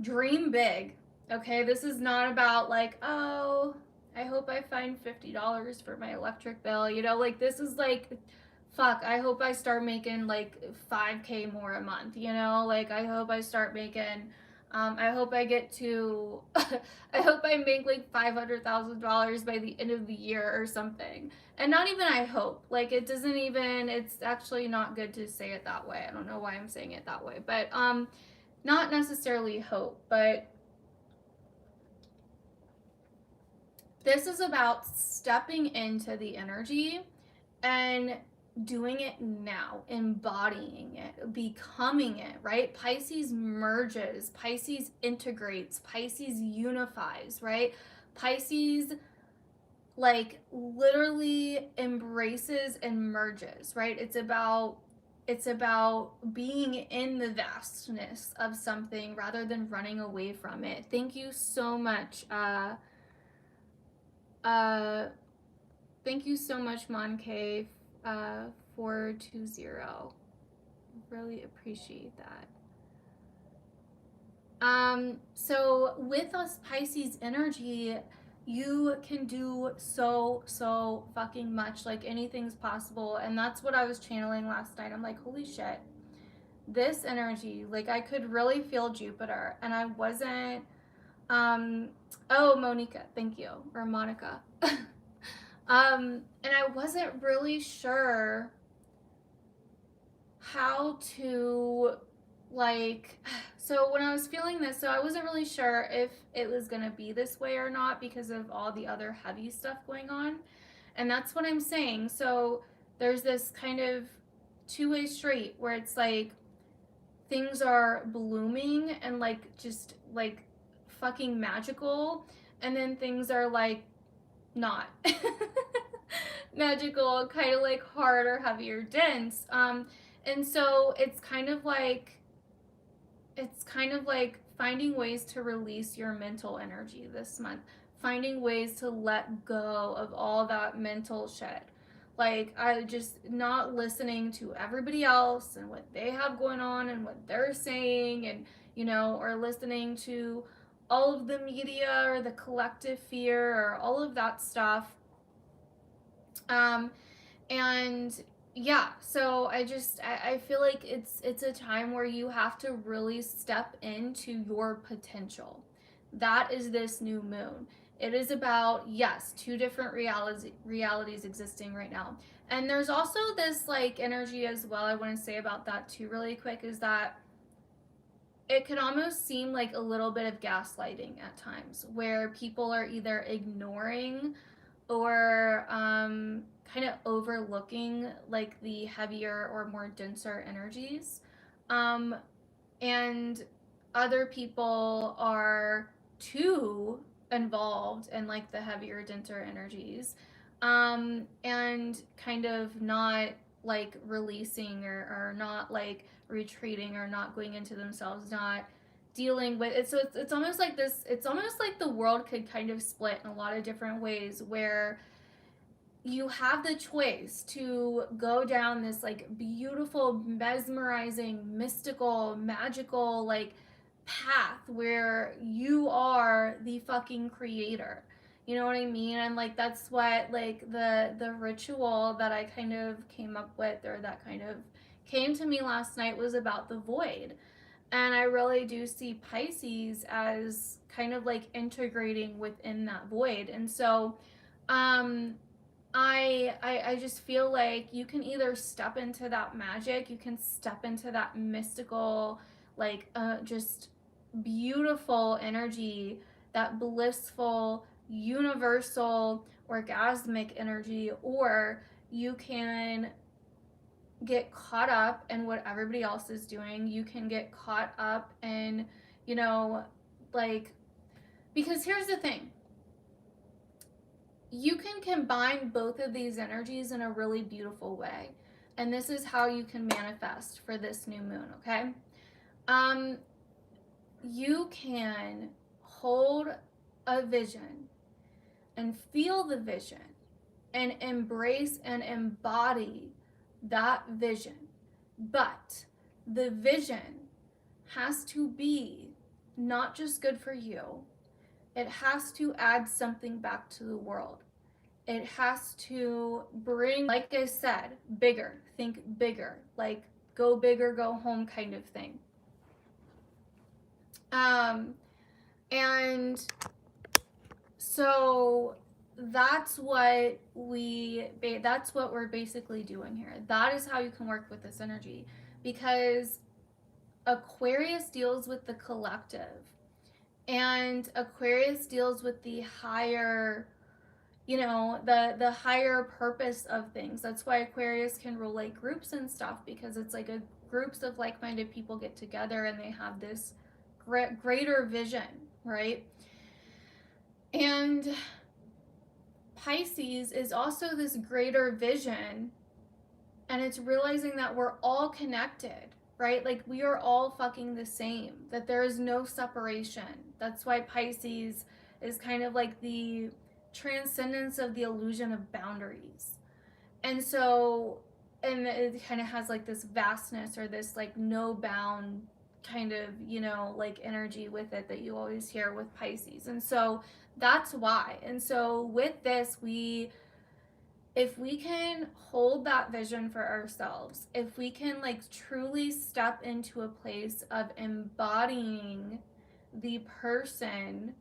dream big, okay? This is not about like, oh, I hope I find $50 for my electric bill, you know? Like, this is like, fuck, I hope I start making like 5K more a month, you know? Like, I hope I start making, I hope I get to, I hope I make like $500,000 by the end of the year or something. And not even I hope, like, it doesn't even, it's actually not good to say it that way. I don't know why I'm saying it that way, but not necessarily hope, but this is about stepping into the energy and doing it now, embodying it, becoming it, right? Pisces merges, Pisces integrates, Pisces unifies, right? Pisces like literally embraces and merges, right? It's about being in the vastness of something rather than running away from it. Thank you so much. Thank you so much, Monk, 420. Really appreciate that. So with us Pisces energy, you can do so fucking much. Like anything's possible. And that's what I was channeling last night. I'm like, holy shit. This energy, like I could really feel Jupiter. And I wasn't oh, Monica, thank you. Or Monica. And I wasn't really sure how to like, so when I was feeling this, so I wasn't really sure if it was gonna be this way or not because of all the other heavy stuff going on. And that's what I'm saying. So there's this kind of two-way street where it's like things are blooming and like just like fucking magical, and then things are like not magical, kind of like hard or heavy or dense. And so it's kind of like finding ways to release your mental energy this month, finding ways to let go of all that mental shit. Like, I just not listening to everybody else and what they have going on and what they're saying, and, you know, or listening to all of the media or the collective fear or all of that stuff. And yeah, so I feel like it's a time where you have to really step into your potential. That is this new moon. It is about, yes, two different realities existing right now. And there's also this like energy as well. I want to say about that too really quick, is that it can almost seem like a little bit of gaslighting at times, where people are either ignoring or kind of overlooking like the heavier or more denser energies. And other people are too involved in like the heavier, denser energies, and kind of not like releasing, or not like retreating, or not going into themselves, not dealing with it. So it's almost like this, it's almost like the world could kind of split in a lot of different ways, where you have the choice to go down this like beautiful, mesmerizing, mystical, magical like path where you are the fucking creator. You know what I mean? And like that's what like the ritual that I kind of came up with, or that kind of came to me last night, was about the void. And I really do see Pisces as kind of like integrating within that void. And so um I just feel like you can either step into that magic, you can step into that mystical, like just beautiful energy, that blissful, universal, orgasmic energy, or you can get caught up in what everybody else is doing. You can get caught up in, you know, like, because here's the thing, you can combine both of these energies in a really beautiful way. And this is how you can manifest for this new moon, okay? You can hold a vision and feel the vision and embrace and embody that vision. But the vision has to be not just good for you, it has to add something back to the world. It has to bring, like I said, bigger. Think bigger. Like go big or go home kind of thing. And so that's what we're basically doing here. That is how you can work with this energy, because Aquarius deals with the collective, and Aquarius deals with the higher, you know, the higher purpose of things. That's why Aquarius can rule like groups and stuff, because it's like groups of like-minded people get together and they have this greater vision, right? And Pisces is also this greater vision, and it's realizing that we're all connected, right? Like we are all fucking the same, that there is no separation. That's why Pisces is kind of like the transcendence of the illusion of boundaries. And so, and it kind of has like this vastness, or this like no bound kind of, you know, like energy with it that you always hear with Pisces. And so that's why. And so with this, if we can hold that vision for ourselves, if we can like truly step into a place of embodying the person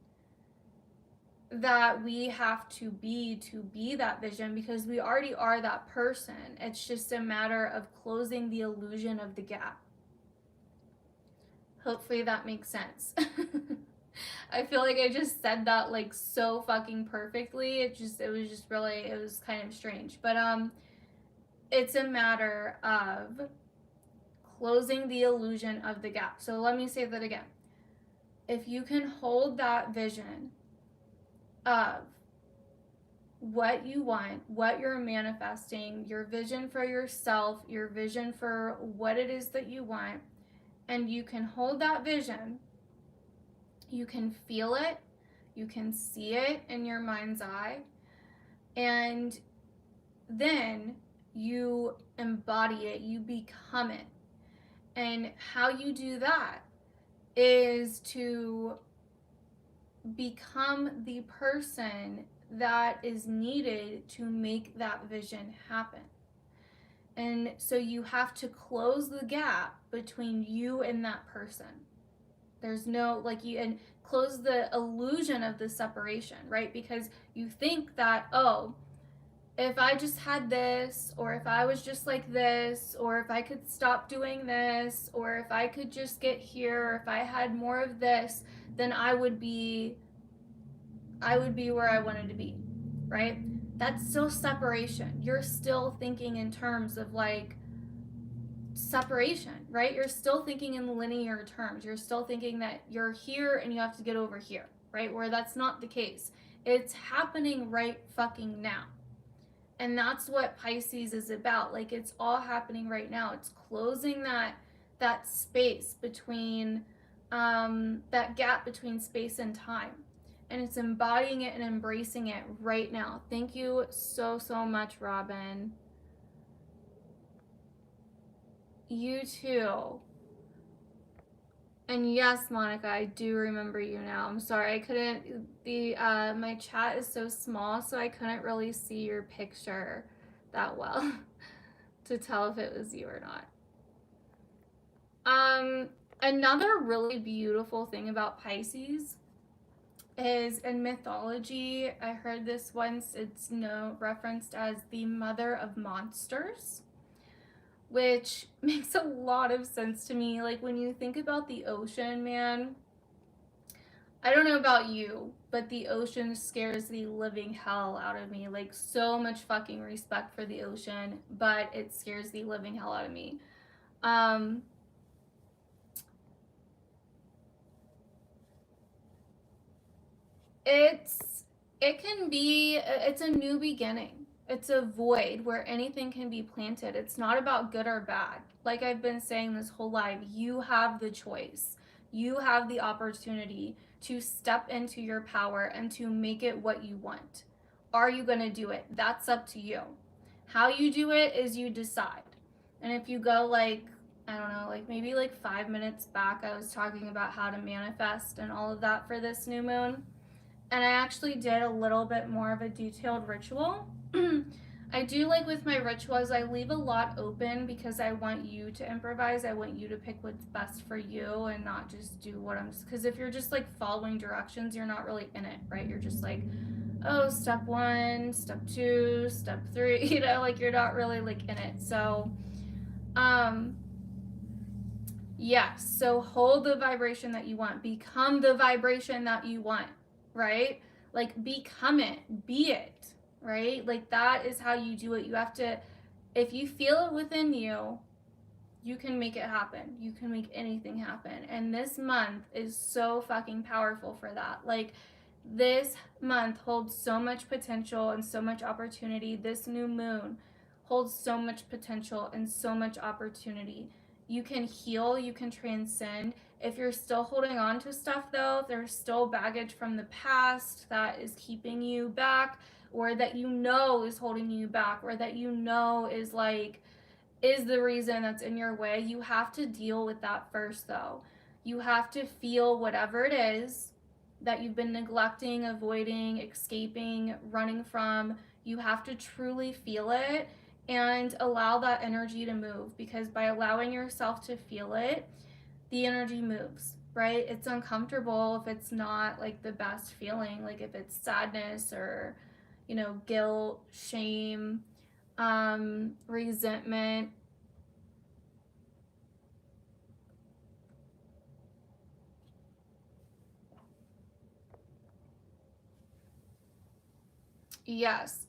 that we have to be that vision, because we already are that person. It's just a matter of closing the illusion of the gap. Hopefully that makes sense. I feel like I just said that like so fucking perfectly. It was kind of strange. But it's a matter of closing the illusion of the gap. So let me say that again. If you can hold that vision of what you want, what you're manifesting, your vision for yourself, your vision for what it is that you want, and you can hold that vision, you can feel it, you can see it in your mind's eye, and then you embody it, you become it. And how you do that is to become the person that is needed to make that vision happen. And so you have to close the gap between you and that person. There's no, like, you, and close the illusion of the separation, right? Because you think that, oh, if I just had this, or if I was just like this, or if I could stop doing this, or if I could just get here, or if I had more of this, then I would be where I wanted to be, right? That's still separation. You're still thinking in terms of like separation, right? You're still thinking in linear terms. You're still thinking that you're here and you have to get over here, right? Where that's not the case. It's happening right fucking now. And that's what Pisces is about. Like, it's all happening right now. It's closing that space between that gap between space and time. And it's embodying it and embracing it right now. Thank you so, so much, Robin. You too. And yes, Monica, I do remember you now. I'm sorry, I couldn't, my chat is so small, so I couldn't really see your picture that well to tell if it was you or not. Another really beautiful thing about Pisces is in mythology, I heard this once, it's referenced as the mother of monsters, which makes a lot of sense to me. Like, when you think about the ocean, man, I don't know about you, but the ocean scares the living hell out of me. Like, so much fucking respect for the ocean, but it scares the living hell out of me. It's a new beginning. It's a void where anything can be planted. It's not about good or bad. Like I've been saying this whole life, you have the choice. You have the opportunity to step into your power and to make it what you want. Are you going to do it? That's up to you. How you do it is you decide. And if you go like, I don't know, like maybe like 5 minutes back, I was talking about how to manifest and all of that for this new moon. And I actually did a little bit more of a detailed ritual. I do, like with my rituals, I leave a lot open because I want you to improvise. I want you to pick what's best for you and not just do what because if you're just like following directions, you're not really in it, right? You're just like, oh, step 1, step 2, step 3, you know, like you're not really like in it. So, yes, so hold the vibration that you want, become the vibration that you want, right? Like, become it, be it, right? Like, that is how you do it. You have to, if you feel it within you, you can make it happen. You can make anything happen. And this month is so fucking powerful for that. Like, this month holds so much potential and so much opportunity. This new moon holds so much potential and so much opportunity. You can heal, you can transcend. If you're still holding on to stuff though, if there's still baggage from the past that is keeping you back, or that you know is holding you back, or that you know is like, is the reason that's in your way, you have to deal with that first though. You have to feel whatever it is that you've been neglecting, avoiding, escaping, running from. You have to truly feel it and allow that energy to move, because by allowing yourself to feel it, the energy moves, right? It's uncomfortable if it's not like the best feeling, like if it's sadness or, you know, guilt, shame, resentment. Yes.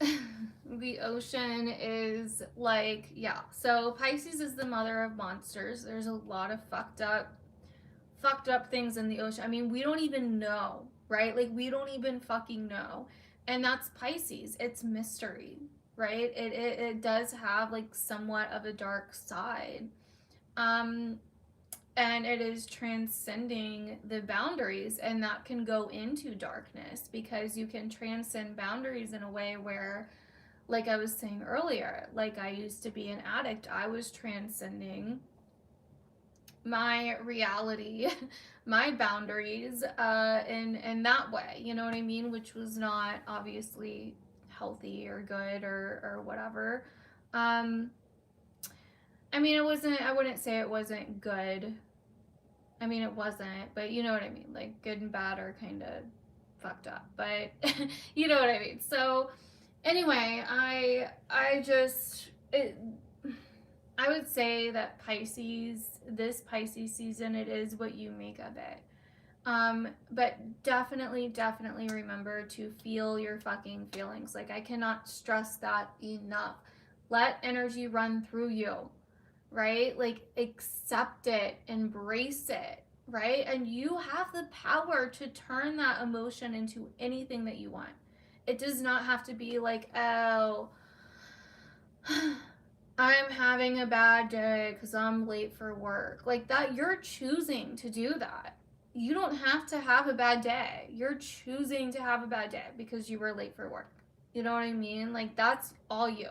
The ocean is like, yeah. So Pisces is the mother of monsters. There's a lot of fucked up things in the ocean. I mean, we don't even know, right? Like we don't even fucking know. And that's Pisces. It's mystery, right? It does have like somewhat of a dark side. Um and it is transcending the boundaries, and that can go into darkness because you can transcend boundaries in a way where, like I was saying earlier, like I used to be an addict, I was transcending my reality, my boundaries, in that way, you know what I mean, which was not obviously healthy or good or whatever. um I mean, it wasn't, I wouldn't say it wasn't good. I mean, it wasn't, but you know what I mean. Like, good and bad are kind of fucked up, but you know what I mean. So, anyway, I would say that Pisces, this Pisces season, it is what you make of it. But definitely remember to feel your fucking feelings. Like, I cannot stress that enough. Let energy run through you, right? Like, accept it, embrace it, right? And you have the power to turn that emotion into anything that you want. It does not have to be like, oh, I'm having a bad day because I'm late for work. Like that, you're choosing to do that. You don't have to have a bad day. You're choosing to have a bad day because you were late for work. You know what I mean? Like, that's all you,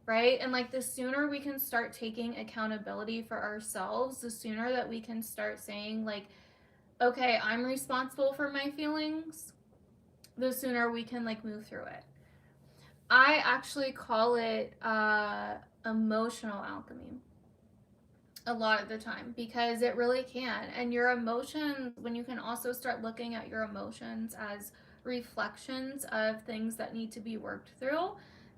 right? And like, the sooner we can start taking accountability for ourselves, the sooner that we can start saying, like, okay, I'm responsible for my feelings, the sooner we can like move through it. I actually call it emotional alchemy a lot of the time, because it really can. And your emotions, when you can also start looking at your emotions as reflections of things that need to be worked through,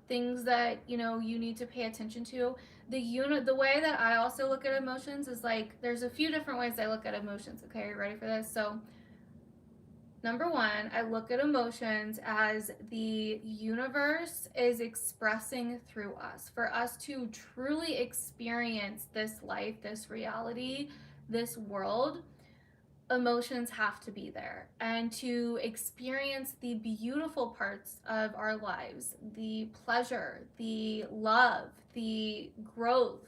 things that, you know, you need to pay attention to. The way that I also look at emotions is like, there's a few different ways I look at emotions. Okay, are you ready for this? So number one, I look at emotions as the universe is expressing through us. For us to truly experience this life, this reality, this world, emotions have to be there. And to experience the beautiful parts of our lives, the pleasure, the love, the growth,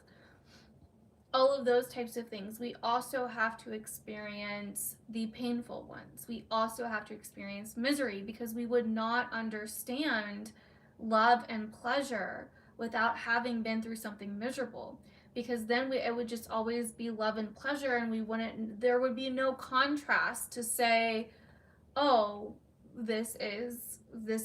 all of those types of things, we also have to experience the painful ones. We also have to experience misery, because we would not understand love and pleasure without having been through something miserable. Because then it would just always be love and pleasure, and there would be no contrast to say, oh, this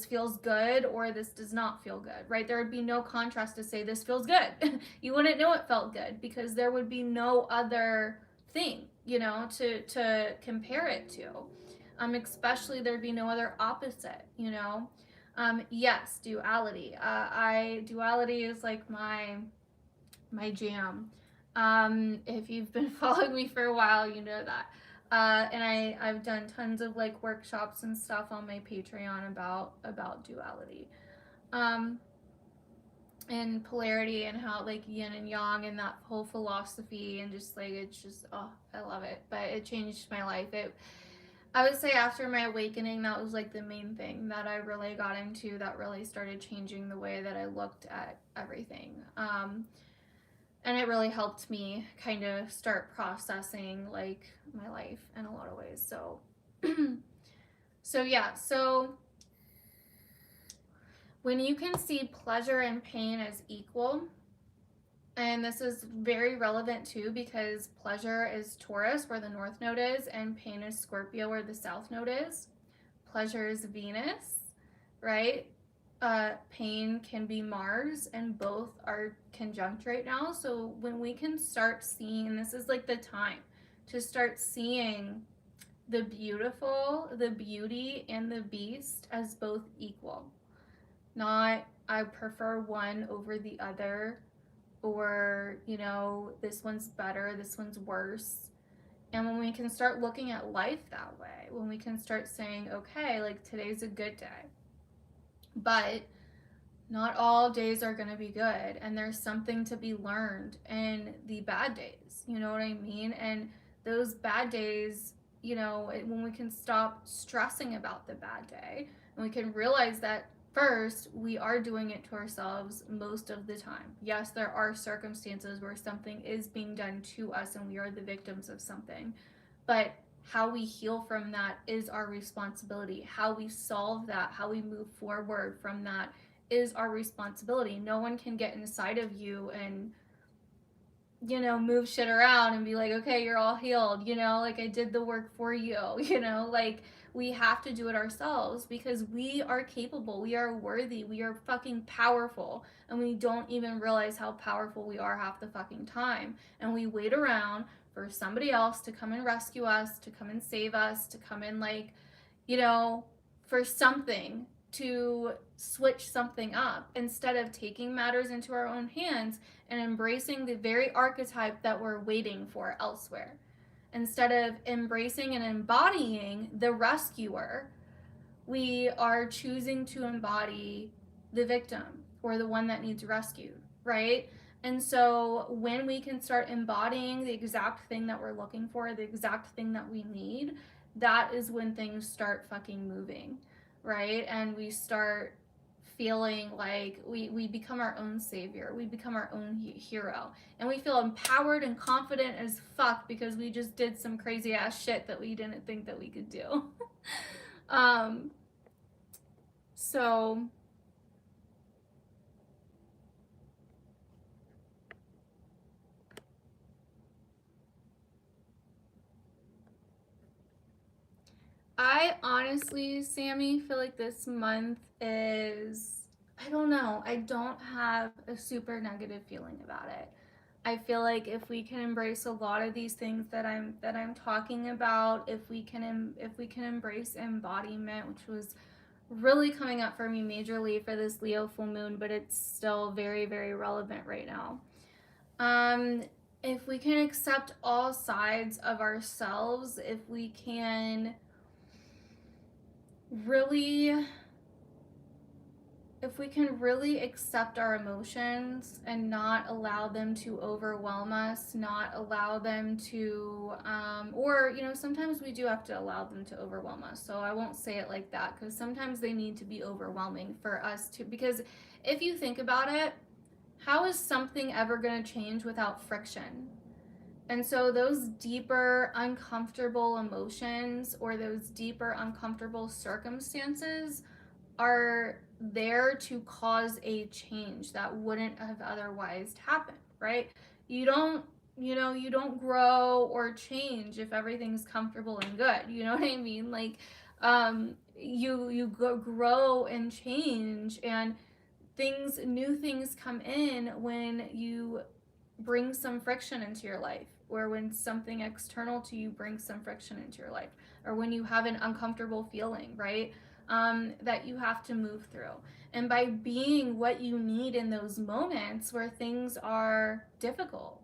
feels good or this does not feel good, right? There would be no contrast to say this feels good. You wouldn't know it felt good because there would be no other thing, you know, to compare it to. Especially there'd be no other opposite, you know. Yes, duality. Duality is like my jam. If you've been following me for a while, you know that. And I've done tons of like workshops and stuff on my Patreon about duality, um, and polarity, and how like yin and yang and that whole philosophy, and just like, it's just, oh, I love it. But it changed my life. I would say after my awakening, that was like the main thing that I really got into, that really started changing the way that I looked at everything. And it really helped me kind of start processing like my life in a lot of ways. So so when you can see pleasure and pain as equal, And this is very relevant too because pleasure is Taurus, where the North Node is, and pain is Scorpio, where the South Node is. Pleasure is Venus, right? Pain can be Mars, and both are conjunct right now. So when we can start seeing, and this is like the time to start seeing the beautiful, the beauty, and the beast as both equal. Not, I prefer one over the other, or, you know, this one's better, this one's worse. And when we can start looking at life that way, when we can start saying, okay, like today's a good day, but not all days are going to be good, and there's something to be learned in the bad days, you know what I mean? And those bad days, you know, when we can stop stressing about the bad day, and we can realize that first, we are doing it to ourselves most of the time. Yes, there are circumstances where something is being done to us and we are the victims of something, but how we heal from that is our responsibility. How we solve that, how we move forward from that is our responsibility. No one can get inside of you and, you know, move shit around and be like, okay, you're all healed, you know, like I did the work for you, you know, like we have to do it ourselves because we are capable, we are worthy, we are fucking powerful, and we don't even realize how powerful we are half the fucking time. And we wait around for somebody else to come and rescue us, to come and save us, to come and, like, you know, for something to switch something up instead of taking matters into our own hands and embracing the very archetype that we're waiting for elsewhere. Instead of embracing and embodying the rescuer, we are choosing to embody the victim or the one that needs rescued, right? And so when we can start embodying the exact thing that we're looking for, the exact thing that we need, that is when things start fucking moving, right? And we start feeling like we become our own savior, we become our own hero, and we feel empowered and confident as fuck because we just did some crazy ass shit that we didn't think that we could do. So I honestly, Sammy, feel like this month is, I don't know, I don't have a super negative feeling about it. I feel like if we can embrace a lot of these things that I'm talking about, if we can embrace embodiment, which was really coming up for me majorly for this Leo full moon, but it's still very, very relevant right now. If we can accept all sides of ourselves, if we can really accept our emotions and not allow them to overwhelm us, not allow them to, or, you know, sometimes we do have to allow them to overwhelm us. So I won't say it like that because sometimes they need to be overwhelming for us to, because if you think about it, how is something ever going to change without friction? And so those deeper uncomfortable emotions or those deeper uncomfortable circumstances are there to cause a change that wouldn't have otherwise happened, right? You don't, you know, you don't grow or change if everything's comfortable and good. You know what I mean? Like, you grow and change, and new things come in when you bring some friction into your life, or when something external to you brings some friction into your life, or when you have an uncomfortable feeling, right? That you have to move through. And by being what you need in those moments where things are difficult,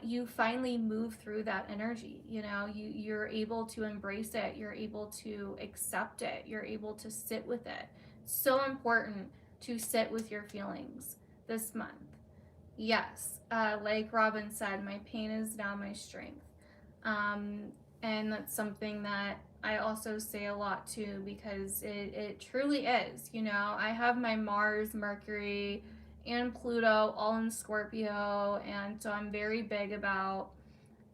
you finally move through that energy. You know, you're able to embrace it, you're able to accept it, you're able to sit with it. So important to sit with your feelings this month. Yes, like Robin said, my pain is now my strength. And that's something that I also say a lot too, because it truly is. You know, I have my Mars, Mercury, and Pluto all in Scorpio, and so I'm very big about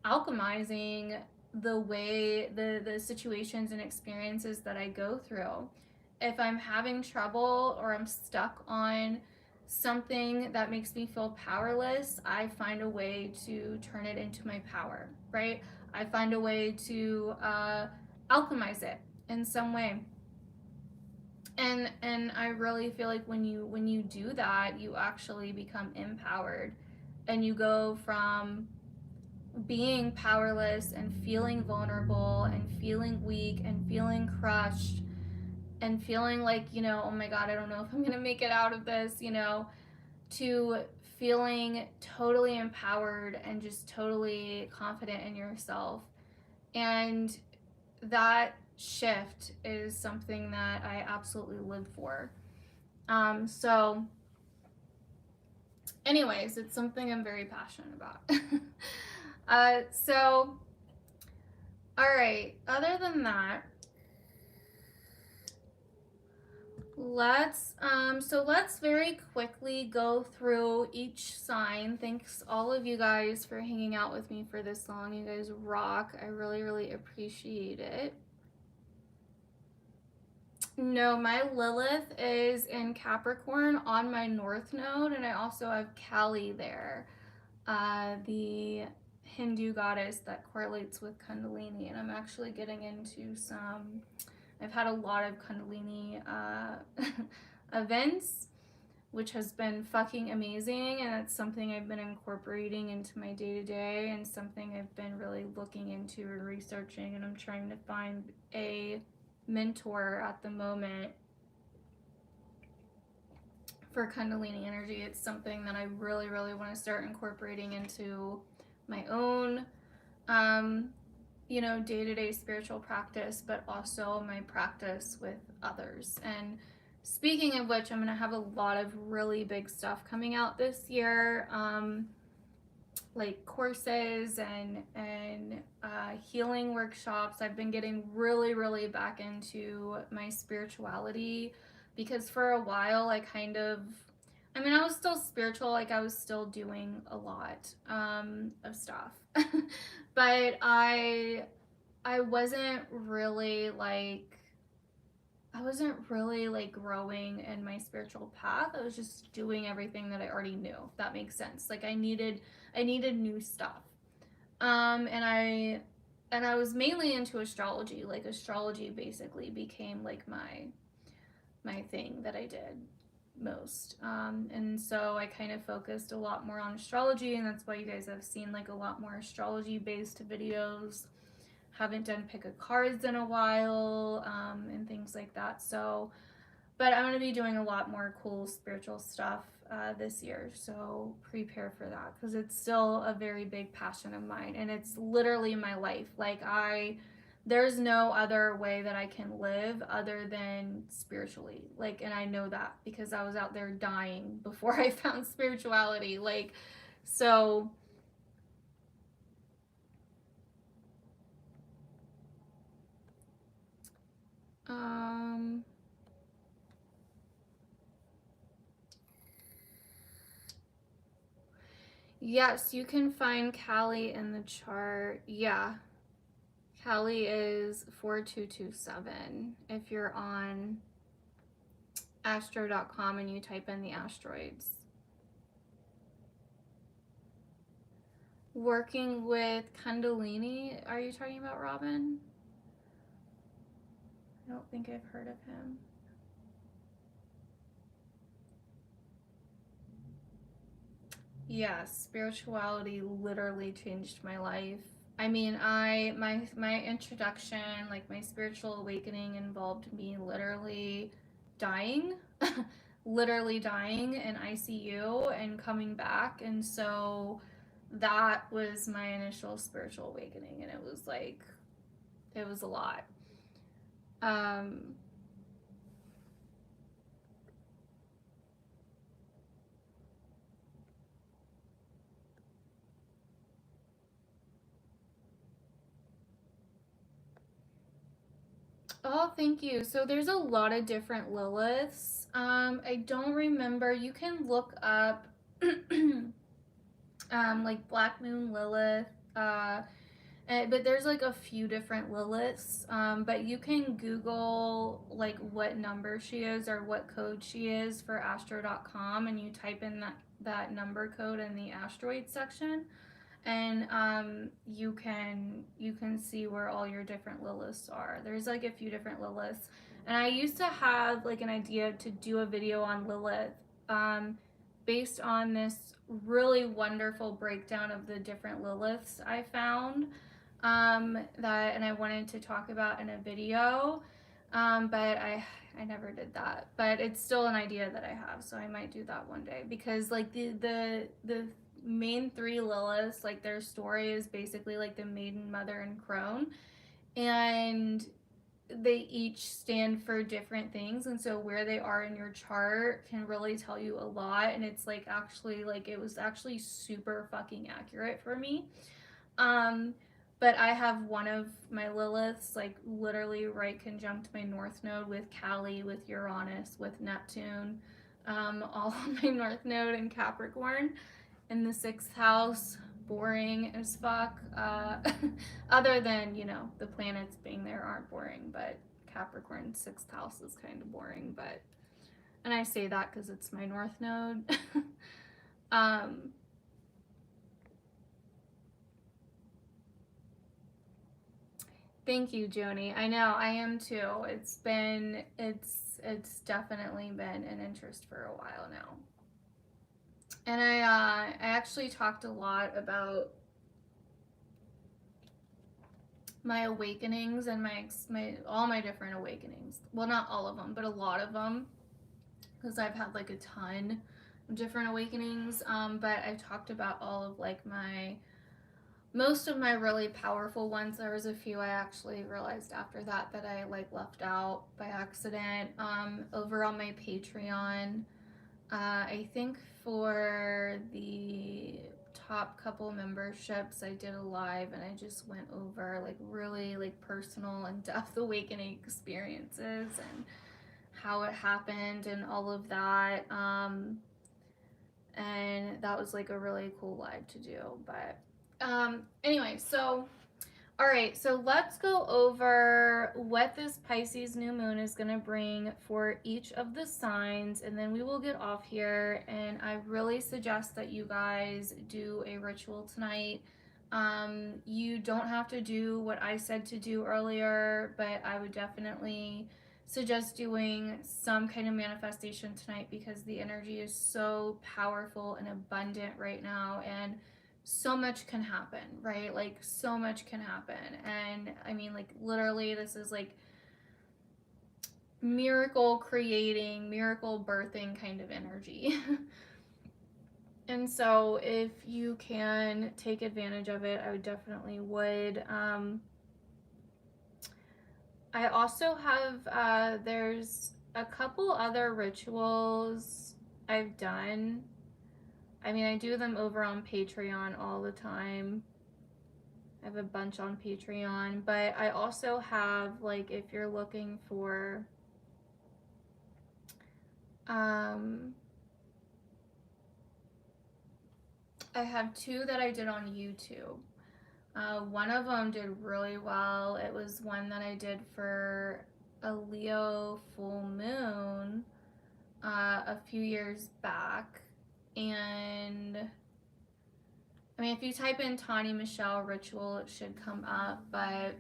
alchemizing the way the situations and experiences that I go through. If I'm having trouble or I'm stuck on something that makes me feel powerless, I find a way to turn it into my power, right? I find a way to alchemize it in some way. And I really feel like when you do that, you actually become empowered, and you go from being powerless and feeling vulnerable and feeling weak and feeling crushed and feeling like, oh my God, I don't know if I'm gonna make it out of this, to feeling totally empowered and just totally confident in yourself. And that shift is something that I absolutely live for. So anyways, it's something I'm very passionate about. So all right, other than that, let's very quickly go through each sign. Thanks all of you guys for hanging out with me for this long. You guys rock. I really, really appreciate it. No, my Lilith is in Capricorn on my North Node, and I also have Kali there, the Hindu goddess that correlates with Kundalini. And I'm actually getting into some, I've had a lot of Kundalini events, which has been fucking amazing, and it's something I've been incorporating into my day-to-day and something I've been really looking into and researching, and I'm trying to find a mentor at the moment for Kundalini energy. It's something that I really, really want to start incorporating into my own day-to-day spiritual practice, but also my practice with others. And speaking of which, I'm going to have a lot of really big stuff coming out this year, like courses and healing workshops. I've been getting really, really back into my spirituality, because for a while I was still spiritual, like I was still doing a lot of stuff, but I wasn't really growing in my spiritual path. I was just doing everything that I already knew, if that makes sense. Like I needed new stuff. And I was mainly into astrology. Like astrology basically became like my thing that I did most. And so I kind of focused a lot more on astrology, and that's why you guys have seen like a lot more astrology based videos. Haven't done pick a cards in a while, and things like that. So, but I'm going to be doing a lot more cool spiritual stuff this year, so prepare for that, because it's still a very big passion of mine, and it's literally my life. Like there's no other way that I can live other than spiritually. Like, and I know that because I was out there dying before I found spirituality. Like, so yes, you can find Kali in the chart. Yeah. Kali is 4227 if you're on astro.com and you type in the asteroids. Working with Kundalini, are you talking about Robin? I don't think I've heard of him. Yeah, spirituality literally changed my life. I mean, my introduction, like my spiritual awakening, involved me literally dying, literally dying in ICU and coming back, and so that was my initial spiritual awakening, and it was a lot. Oh, thank you. So there's a lot of different Liliths. I don't remember. You can look up like Black Moon Lilith. But there's like a few different Liliths, but you can Google like what number she is or what code she is for astro.com, and you type in that number code in the asteroid section, and you can see where all your different Liliths are. There's like a few different Liliths, and I used to have like an idea to do a video on Lilith, based on this really wonderful breakdown of the different Liliths I found, that and I wanted to talk about in a video, but I never did that. But it's still an idea that I have, so I might do that one day, because like the main three Liliths, like their story is basically like the maiden, mother, and crone, and they each stand for different things, and so where they are in your chart can really tell you a lot. And it's like actually like it was actually super fucking accurate for me. But I have one of my Liliths like literally right conjunct my North Node with Cali, with Uranus, with Neptune, all on my North Node in Capricorn in the 6th house. Boring as fuck. Other than, the planets being there aren't boring, but Capricorn 6th house is kind of boring. But, and I say that because it's my North Node. Thank you, Joni. I know, I am too. It's definitely been an interest for a while now. And I actually talked a lot about my awakenings and all my different awakenings. Well, not all of them, but a lot of them, because I've had like a ton of different awakenings. But I've talked about all of like most of my really powerful ones. There was a few I actually realized after that I like left out by accident. Over on my Patreon, I think for the top couple memberships, I did a live and I just went over like really like personal in-depth awakening experiences and how it happened and all of that. And that was like a really cool live to do. But anyway, so all right, so let's go over what this Pisces new moon is going to bring for each of the signs, and then we will get off here. And I really suggest that you guys do a ritual tonight. You don't have to do what I said to do earlier, but I would definitely suggest doing some kind of manifestation tonight, because the energy is so powerful and abundant right now, and so much can happen, right? Like so much can happen. And I mean, like literally this is like miracle creating, miracle birthing kind of energy. And so if you can take advantage of it, I would definitely would. I also have there's a couple other rituals I've done. I mean, I do them over on Patreon all the time. I have a bunch on Patreon, but I also have, like, if you're looking for, I have two that I did on YouTube. One of them did really well. It was one that I did for a Leo full moon a few years back. And I mean, if you type in Tawny Michelle ritual, it should come up, but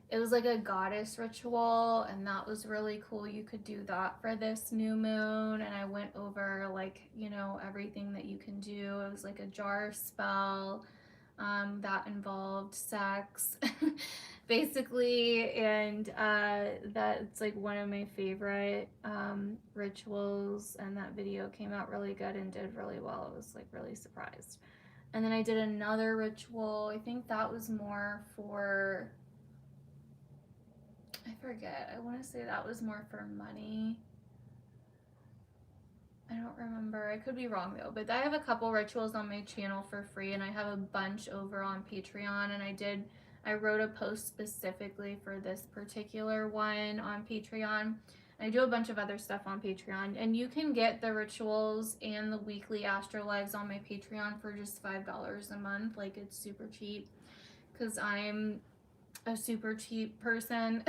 it was like a goddess ritual, and that was really cool. You could do that for this new moon, and I went over like, everything that you can do. It was like a jar spell that involved sex basically, and that's like one of my favorite rituals, and that video came out really good and did really well. I was like really surprised. And then I did another ritual. I think that was more for, I forget. I want to say that was more for money. I don't remember. I could be wrong though. But I have a couple rituals on my channel for free, and I have a bunch over on Patreon. And I wrote a post specifically for this particular one on Patreon. I do a bunch of other stuff on Patreon, and you can get the rituals and the weekly astro lives on my Patreon for just $5 a month. Like, it's super cheap. because I'm a super cheap person,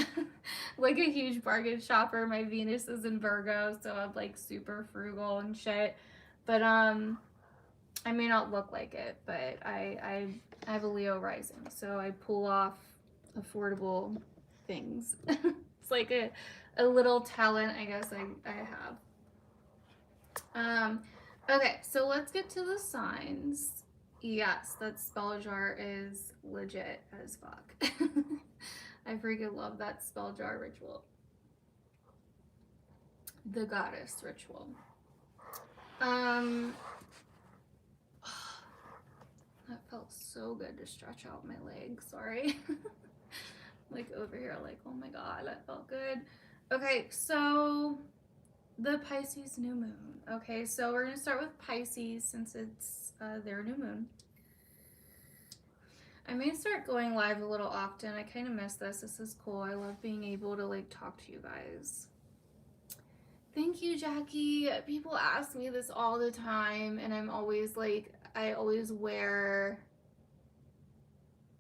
like a huge bargain shopper. My Venus is in Virgo, so I'm like super frugal and shit. But I may not look like it, but I have a Leo rising, so I pull off affordable things. It's like a little talent, I guess I have. Okay, so let's get to the signs. Yes, that spell jar is legit as fuck. I freaking love that spell jar ritual. The goddess ritual. That felt so good to stretch out my legs. Sorry. Like over here, like, oh my god, that felt good. Okay, so the Pisces new moon. Okay, so we're gonna start with Pisces since it's their new moon. I may start going live a little often. I kind of miss this. This is cool. I love being able to like talk to you guys. Thank you, Jackie. People ask me this all the time, and I'm always like, I wear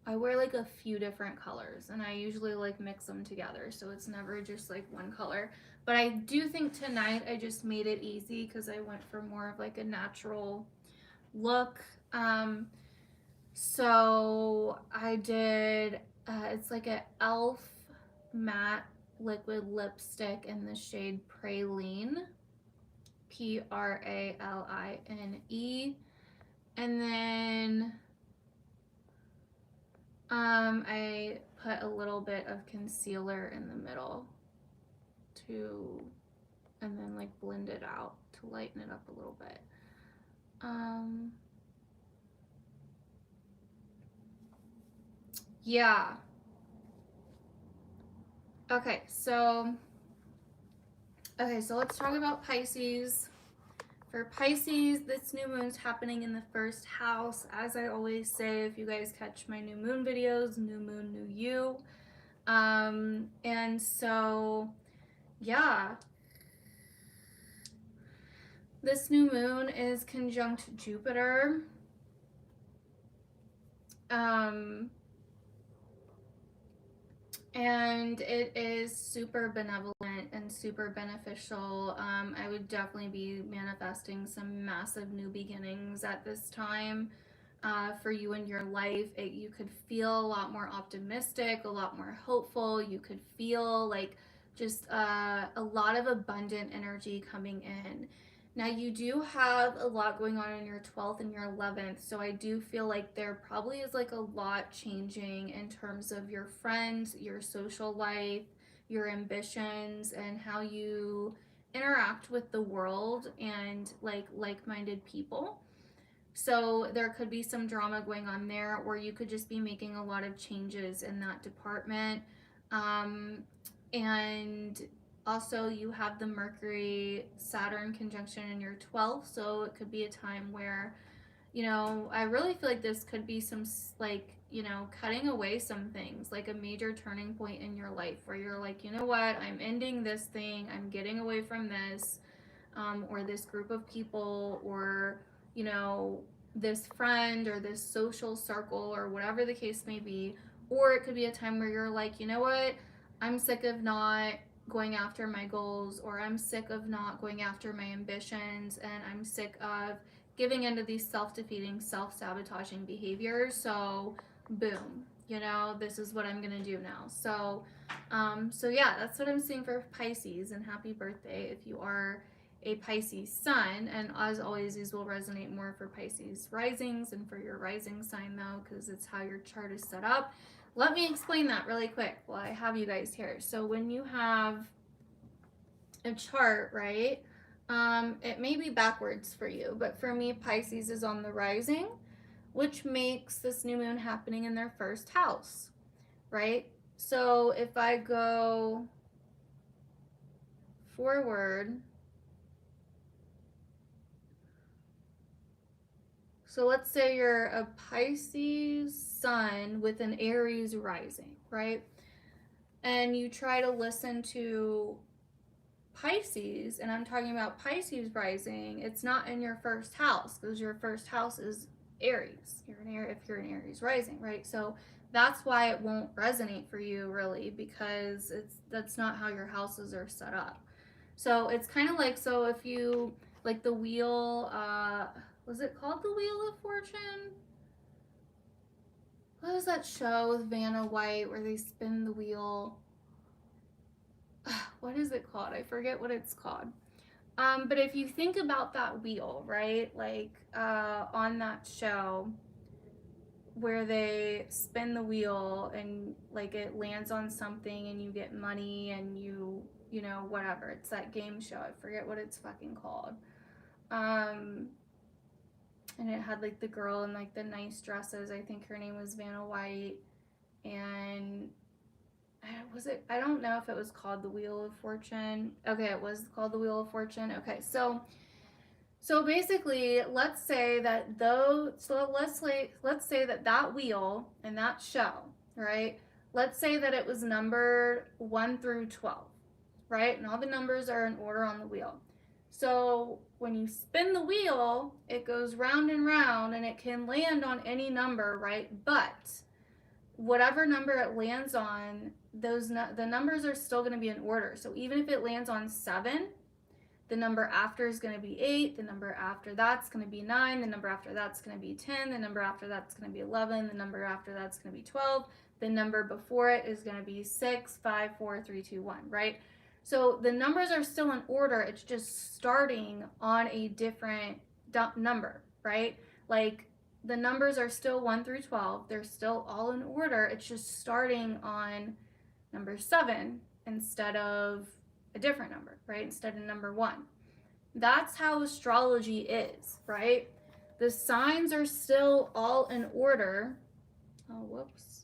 like a few different colors, and I usually like mix them together, so it's never just like one color. But I do think tonight I just made it easy because I went for more of like a natural look. So I did, it's like an e.l.f. matte liquid lipstick in the shade Praline, Praline. And then I put a little bit of concealer in the middle and then like blend it out to lighten it up a little bit. Yeah. Okay, so let's talk about Pisces. For Pisces, this new moon's happening in the first house. As I always say, if you guys catch my new moon videos, new moon, new you. And so, yeah. This new moon is conjunct Jupiter. And it is super benevolent and super beneficial. I would definitely be manifesting some massive new beginnings at this time for you in your life. You could feel a lot more optimistic, a lot more hopeful. You could feel like just a lot of abundant energy coming in. Now, you do have a lot going on in your 12th and your 11th, so I do feel like there probably is like a lot changing in terms of your friends, your social life, your ambitions, and how you interact with the world and like-minded people. So there could be some drama going on there, or you could just be making a lot of changes in that department. And also, you have the Mercury Saturn conjunction in your 12th, so it could be a time where, I really feel like this could be some cutting away some things, like a major turning point in your life where you're like, you know what, I'm ending this thing, I'm getting away from this, or this group of people, or, this friend or this social circle, or whatever the case may be. Or it could be a time where you're like, you know what, I'm sick of not going after my goals, or I'm sick of not going after my ambitions, and I'm sick of giving into these self-defeating, self-sabotaging behaviors. So boom, this is what I'm gonna do now. So yeah, that's what I'm seeing for Pisces. And happy birthday if you are a Pisces sun. And as always, these will resonate more for Pisces risings and for your rising sign though, because it's how your chart is set up. Let me explain that really quick while I have you guys here. So when you have a chart, right, it may be backwards for you, but for me, Pisces is on the rising, which makes this new moon happening in their first house, right? So if I go forward, so let's say you're a Pisces sun with an Aries rising, right? And you try to listen to Pisces, and I'm talking about Pisces rising, it's not in your first house because your first house is Aries. If you're an Aries rising, right? So that's why it won't resonate for you really, because that's not how your houses are set up. So it's kind of like, so if you like the wheel, was it called the Wheel of Fortune? What was that show with Vanna White where they spin the wheel? What is it called? I forget what it's called. But if you think about that wheel, right? Like on that show where they spin the wheel and like it lands on something and you get money and you know, whatever. It's that game show. I forget what it's fucking called. And it had like the girl in like the nice dresses. I think her name was Vanna White. And was it, I don't know if it was called the Wheel of Fortune. Okay, it was called the Wheel of Fortune. Okay, so basically, let's say that let's say that that wheel and that show, right? Let's say that it was numbered 1 through 12, right? And all the numbers are in order on the wheel. So when you spin the wheel, it goes round and round and it can land on any number, right? But whatever number it lands on, the numbers are still going to be in order. So even if it lands on 7, the number after is going to be 8, the number after that's going to be 9, the number after that's going to be 10, the number after that's going to be 11, the number after that's going to be 12, the number before it is going to be 6, 5, 4, 3, 2, 1, right? So the numbers are still in order, it's just starting on a different number, right? Like the numbers are still 1 through 12, they're still all in order, it's just starting on number 7 instead of a different number, right? Instead of number 1. That's how astrology is, right? The signs are still all in order. Oh, whoops.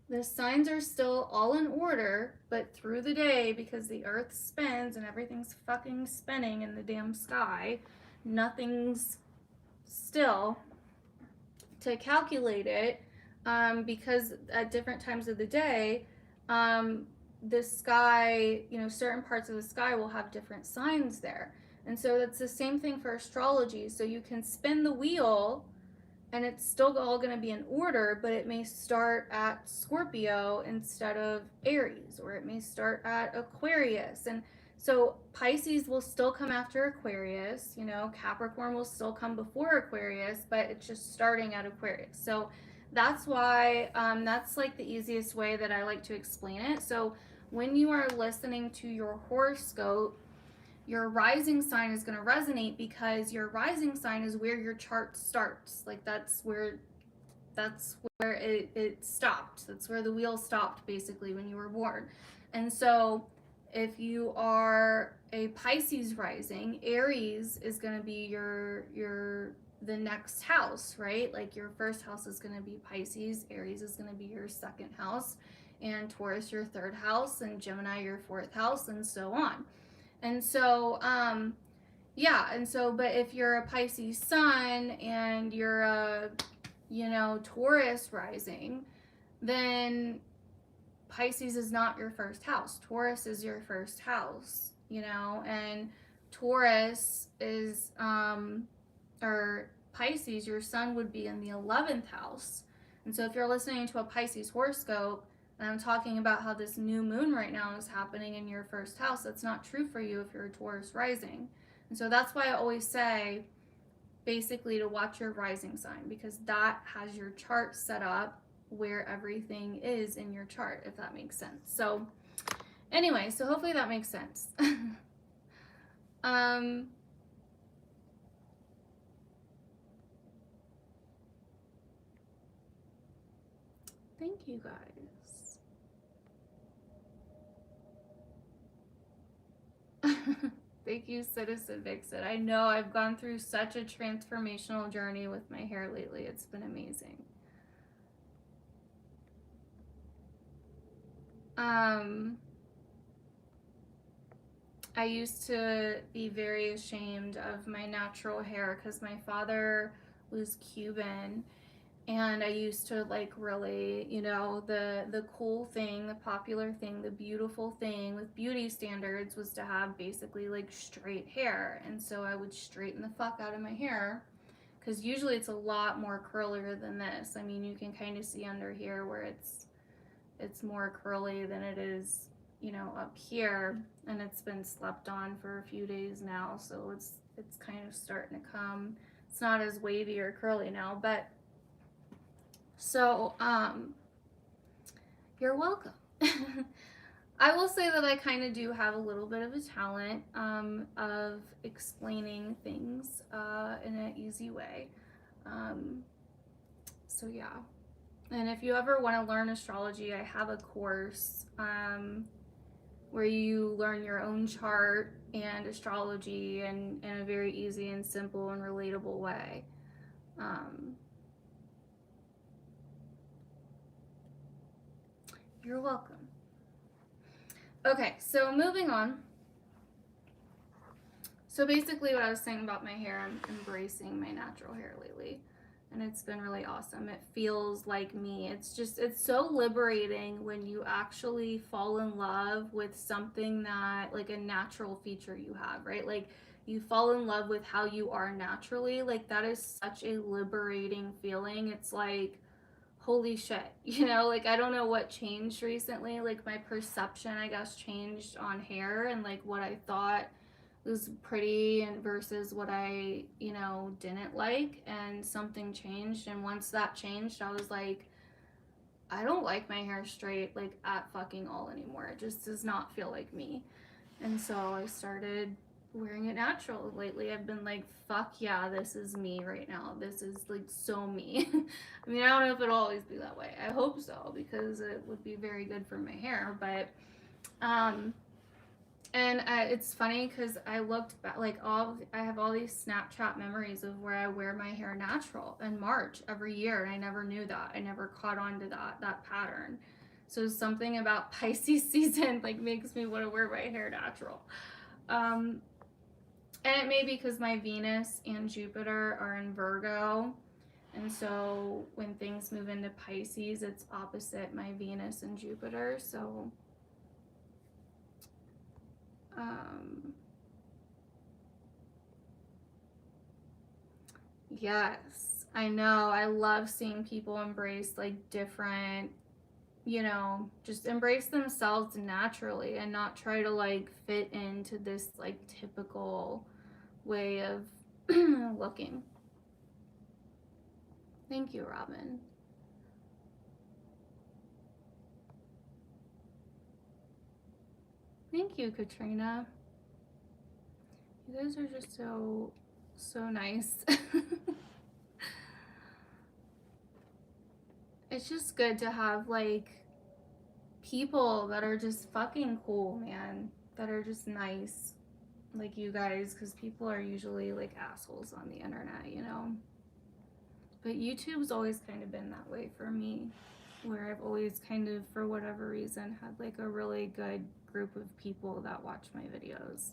The signs are still all in order, but through the day, because the earth spins and everything's fucking spinning in the damn sky, nothing's still to calculate it, because at different times of the day, the sky, you know, certain parts of the sky will have different signs there. And so that's the same thing for astrology. So you can spin the wheel and it's still all going to be in order, but it may start at Scorpio instead of Aries, or it may start at Aquarius. And so Pisces will still come after Aquarius, you know, Capricorn will still come before Aquarius, but it's just starting at Aquarius. So that's why, that's like the easiest way that I like to explain it. So when you are listening to your horoscope, your rising sign is going to resonate because your rising sign is where your chart starts. Like that's where it stopped. That's where the wheel stopped basically when you were born. And so if you are a Pisces rising, Aries is going to be the next house, right? Like your first house is going to be Pisces, Aries is going to be your second house, and Taurus your third house, and Gemini your fourth house, and so on. And so, yeah, and so, but if you're a Pisces sun and you're a, you know, Taurus rising, then Pisces is not your first house. Taurus is your first house, you know, and Taurus is, or Pisces, your sun would be in the 11th house. And so if you're listening to a Pisces horoscope, and I'm talking about how this new moon right now is happening in your first house, that's not true for you if you're a Taurus rising. And so that's why I always say basically to watch your rising sign, because that has your chart set up where everything is in your chart, if that makes sense. So anyway, so hopefully that makes sense. Thank you guys. Thank you, Citizen Vixen. I know I've gone through such a transformational journey with my hair lately. It's been amazing. I used to be very ashamed of my natural hair because my father was Cuban, and I used to like really, you know, the cool thing, the popular thing, the beautiful thing with beauty standards was to have basically like straight hair. And so I would straighten the fuck out of my hair because usually it's a lot more curlier than this. I mean, you can kind of see under here where it's more curly than it is, you know, up here, and it's been slept on for a few days now, so it's kind of starting to come. It's not as wavy or curly now, but so you're welcome. I will say that I kind of do have a little bit of a talent of explaining things in an easy way. So yeah. And if you ever want to learn astrology, I have a course where you learn your own chart and astrology in a very easy and simple and relatable way. You're welcome. Okay, so moving on. So basically what I was saying about my hair, I'm embracing my natural hair lately. And it's been really awesome. It feels like me. It's so liberating when you actually fall in love with something that, like a natural feature you have, right? Like you fall in love with how you are naturally. Like that is such a liberating feeling. It's like, holy shit, you know, like I don't know what changed recently. Like my perception, I guess, changed on hair and like what I thought was pretty and versus what I, you know, didn't like, and something changed. And once that changed, I was like, I don't like my hair straight like at fucking all anymore. It just does not feel like me. And so I started wearing it natural. Lately I've been like, fuck yeah, this is me right now. This is like so me. I mean, I don't know if it'll always be that way. I hope so, because it would be very good for my hair. But and it's funny because I looked back, like I have all these Snapchat memories of where I wear my hair natural in March every year, and I never knew that. I never caught on to that pattern. So something about Pisces season like makes me want to wear my hair natural. And it may be because my Venus and Jupiter are in Virgo, and so when things move into Pisces, it's opposite my Venus and Jupiter. So yes, I know. I love seeing people embrace like different, you know, just embrace themselves naturally and not try to like fit into this like typical way of looking. Thank you, Robin. Thank you, Katrina. You guys are just so nice. It's just good to have like people that are just fucking cool, man, that are just nice like you guys, because people are usually like assholes on the internet, you know. But YouTube's always kind of been that way for me, where I've always kind of, for whatever reason, had like a really good group of people that watch my videos.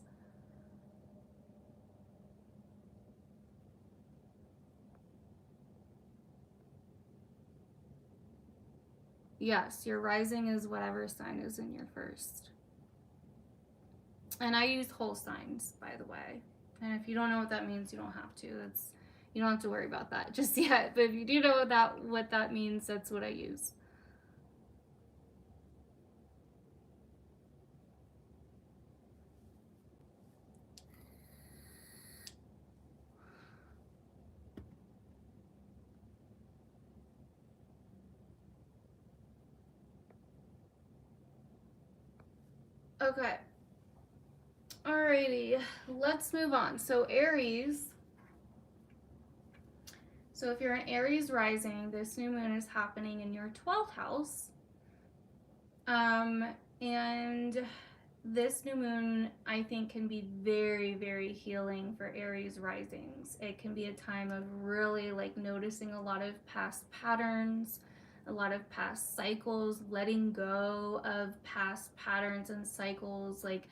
Yes, your rising is whatever sign is in your first. And I use whole signs, by the way. And if you don't know what that means, you don't have to. You don't have to worry about that just yet. But if you do know what that means, that's what I use. Okay. Alrighty, let's move on. So Aries. So if you're an Aries rising, this new moon is happening in your 12th house. And this new moon, I think, can be very, very healing for Aries risings. It can be a time of really like noticing a lot of past patterns, a lot of past cycles, letting go of past patterns and cycles, like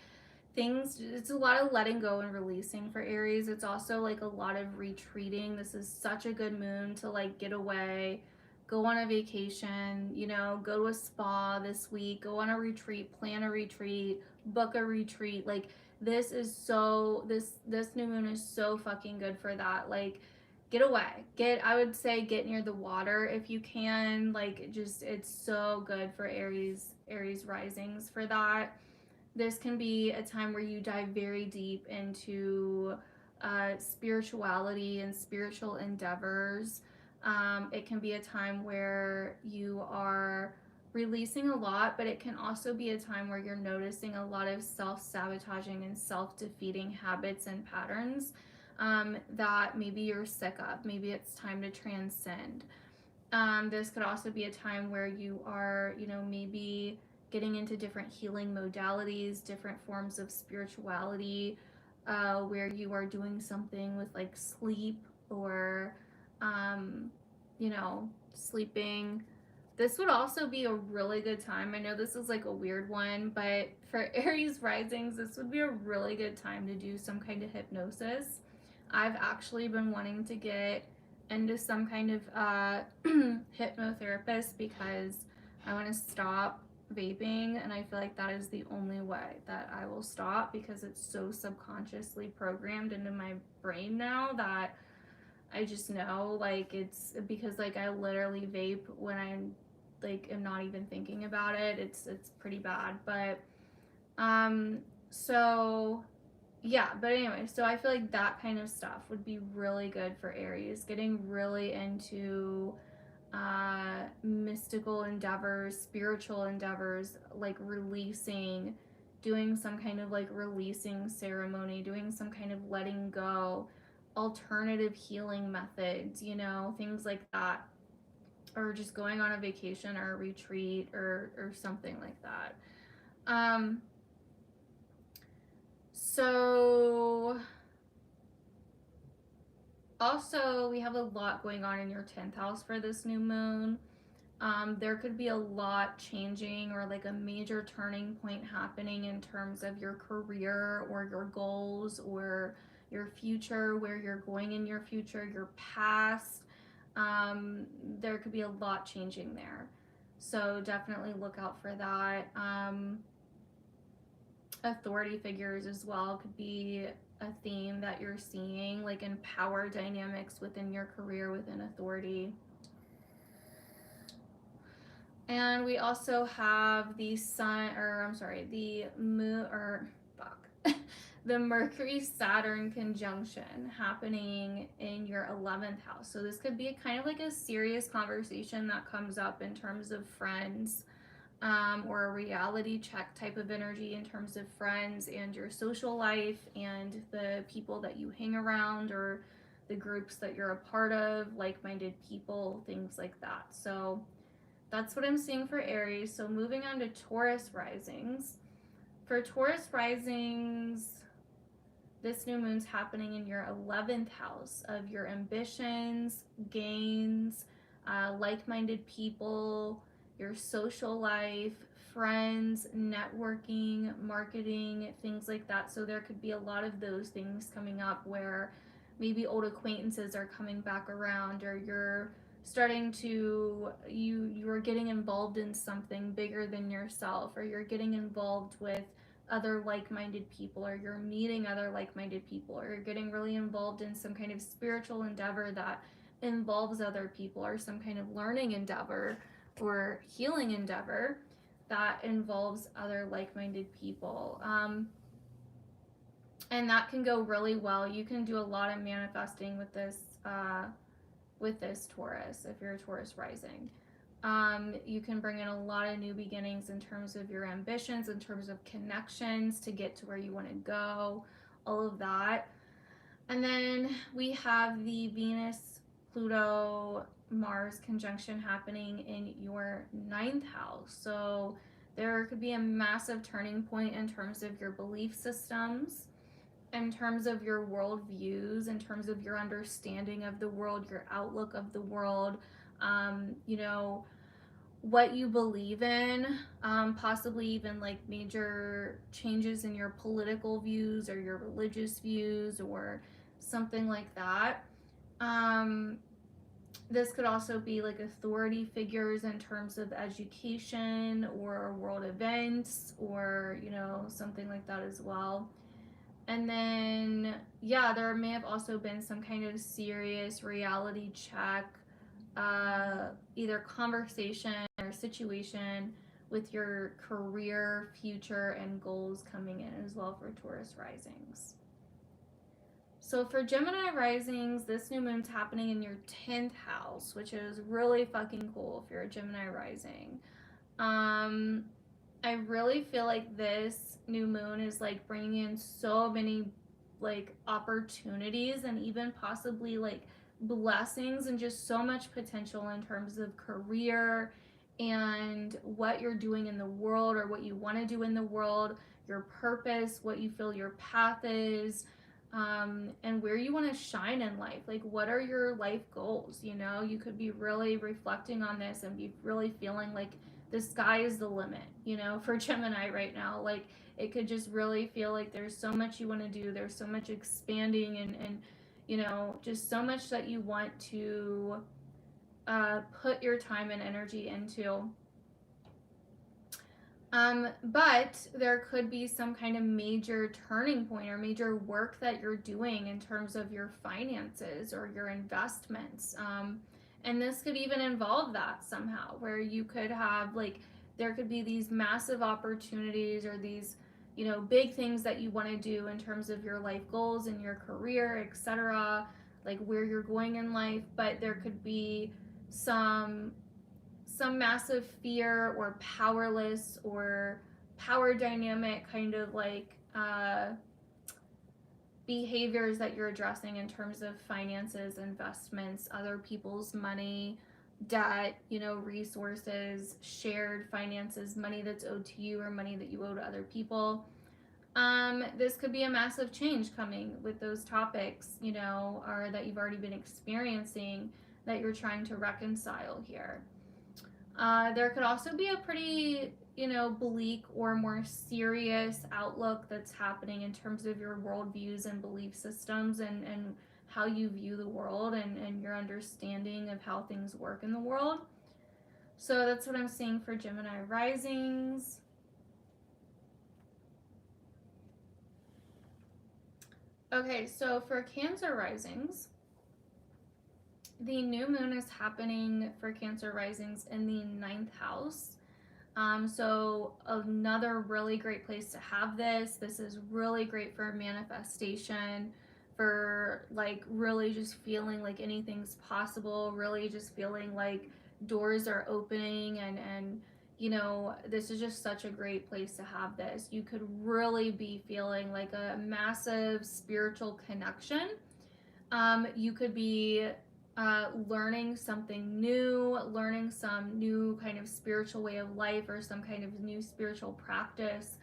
things. It's a lot of letting go and releasing for Aries. It's also like a lot of retreating. This is such a good moon to like get away, go on a vacation, you know, go to a spa this week, go on a retreat, plan a retreat, book a retreat. Like this new moon is so fucking good for that. Like get away. I would say get near the water if you can. Like, just, it's so good for Aries risings for that. This can be a time where you dive very deep into spirituality and spiritual endeavors. It can be a time where you are releasing a lot, but it can also be a time where you're noticing a lot of self-sabotaging and self-defeating habits and patterns that maybe you're sick of. Maybe it's time to transcend. This could also be a time where you are, maybe getting into different healing modalities, different forms of spirituality, where you are doing something with like sleep or, um, sleeping. This would also be a really good time. I know this is like a weird one, but for Aries risings, this would be a really good time to do some kind of hypnosis. I've actually been wanting to get into some kind of hypnotherapist because I want to stop vaping, and I feel like that is the only way that I will stop because it's so subconsciously programmed into my brain now that I just know, like, it's because like I literally vape when I'm like am not even thinking about it. It's pretty bad, but so yeah, but anyway, so I feel like that kind of stuff would be really good for Aries, getting really into mystical endeavors, spiritual endeavors, like releasing, doing some kind of like releasing ceremony, doing some kind of letting go, alternative healing methods, things like that, or just going on a vacation or a retreat or something like that. So also we have a lot going on in your 10th house for this new moon. There could be a lot changing or like a major turning point happening in terms of your career or your goals or your future, where you're going in your future, your past. There could be a lot changing there. So definitely look out for that. Authority figures as well could be a theme that you're seeing, like in power dynamics within your career, within authority. And we also have the moon, the Mercury Saturn conjunction happening in your 11th house. So this could be kind of like a serious conversation that comes up in terms of friends, or a reality check type of energy in terms of friends and your social life and the people that you hang around or the groups that you're a part of, like-minded people, things like that. So that's what I'm seeing for Aries. So moving on to Taurus risings. For Taurus risings, this new moon's happening in your 11th house of your ambitions, gains, like-minded people, your social life, friends, networking, marketing, things like that. So there could be a lot of those things coming up where maybe old acquaintances are coming back around, or you're starting to you're getting involved in something bigger than yourself, or you're getting involved with other like-minded people, or you're meeting other like-minded people, or you're getting really involved in some kind of spiritual endeavor that involves other people, or some kind of learning endeavor or healing endeavor that involves other like-minded people. And that can go really well. You can do a lot of manifesting with this Taurus if you're a Taurus rising. You can bring in a lot of new beginnings in terms of your ambitions, in terms of connections to get to where you want to go, all of that. And then we have the Venus, Pluto, Mars conjunction happening in your 9th house. So there could be a massive turning point in terms of your belief systems, in terms of your worldviews, in terms of your understanding of the world, your outlook of the world, what you believe in, possibly even like major changes in your political views or your religious views or something like that. This could also be like authority figures in terms of education or world events or, something like that as well. And then, yeah, there may have also been some kind of serious reality check, either conversation or situation with your career, future, and goals coming in as well for Taurus risings. So for Gemini risings, this new moon's happening in your 10th house, which is really fucking cool if you're a Gemini rising. I really feel like this new moon is like bringing in so many like opportunities and even possibly like blessings and just so much potential in terms of career and what you're doing in the world or what you want to do in the world, your purpose, what you feel your path is, and where you want to shine in life. Like, what are your life goals? You know, you could be really reflecting on this and be really feeling like the sky is the limit, you know, for Gemini right now. Like, it could just really feel like there's so much you want to do, there's so much expanding, and you know, just so much that you want to put your time and energy into. But there could be some kind of major turning point or major work that you're doing in terms of your finances or your investments. And this could even involve that somehow, where you could have like, there could be these massive opportunities or these, you know, big things that you want to do in terms of your life goals and your career, etc., like where you're going in life. But there could be some massive fear or powerless or power dynamic kind of like behaviors that you're addressing in terms of finances, investments, other people's money, debt, you know, resources, shared finances, money that's owed to you or money that you owe to other people. This could be a massive change coming with those topics, you know, or that you've already been experiencing that you're trying to reconcile here. There could also be a pretty, you know, bleak or more serious outlook that's happening in terms of your worldviews and belief systems and how you view the world and your understanding of how things work in the world. So that's what I'm seeing for Gemini risings. Okay, so for Cancer risings, the new moon is happening for Cancer risings in the 9th house. So another really great place to have this. This is really great for manifestation, for like really just feeling like anything's possible, really just feeling like doors are opening and you know, this is just such a great place to have this. You could really be feeling like a massive spiritual connection. You could be learning something new, learning some new kind of spiritual way of life or some kind of new spiritual practice.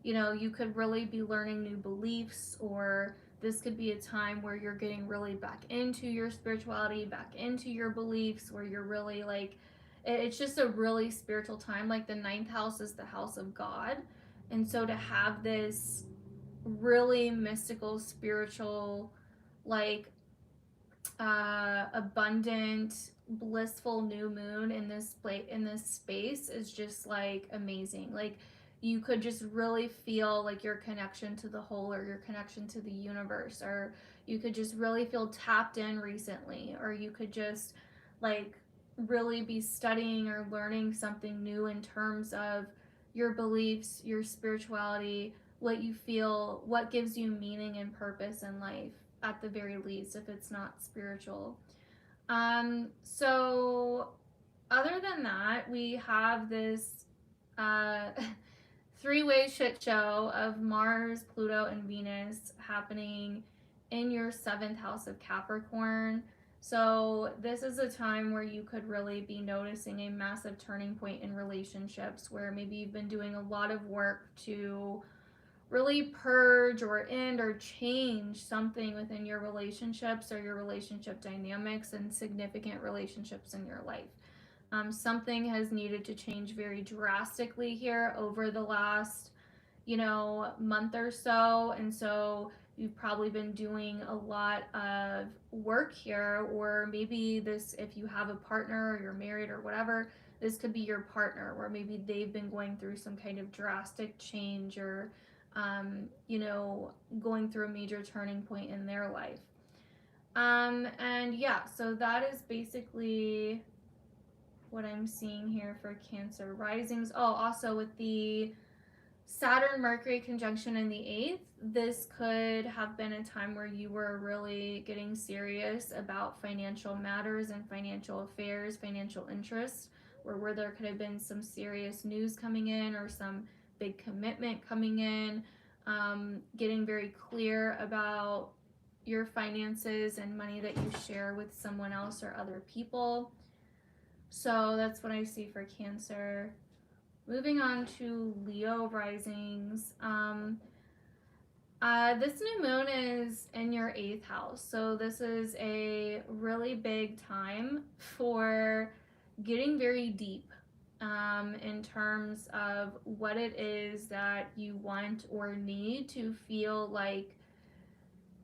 You know, you could really be learning new beliefs, or this could be a time where you're getting really back into your spirituality, back into your beliefs, where you're really like, it's just a really spiritual time. Like the 9th house is the house of God. And so to have this really mystical, spiritual, like abundant, blissful new moon in this space is just like amazing. Like you could just really feel like your connection to the whole or your connection to the universe, or you could just really feel tapped in recently, or you could just like really be studying or learning something new in terms of your beliefs, your spirituality, what you feel, what gives you meaning and purpose in life at the very least, if it's not spiritual. So other than that, we have this uh, three-way shit show of Mars, Pluto, and Venus happening in your 7th house of Capricorn. So this is a time where you could really be noticing a massive turning point in relationships, where maybe you've been doing a lot of work to really purge or end or change something within your relationships or your relationship dynamics and significant relationships in your life. Something has needed to change very drastically here over the last, you know, month or so. And so you've probably been doing a lot of work here, or maybe this, if you have a partner or you're married or whatever, this could be your partner where maybe they've been going through some kind of drastic change or you know, going through a major turning point in their life. And yeah, so that is basically what I'm seeing here for Cancer risings. Oh, also with the Saturn Mercury conjunction in the 8th, this could have been a time where you were really getting serious about financial matters and financial affairs, financial interests, or where there could have been some serious news coming in or some big commitment coming in, getting very clear about your finances and money that you share with someone else or other people. So that's what I see for Cancer. Moving on to Leo risings. This new moon is in your 8th house. So this is a really big time for getting very deep in terms of what it is that you want or need to feel like,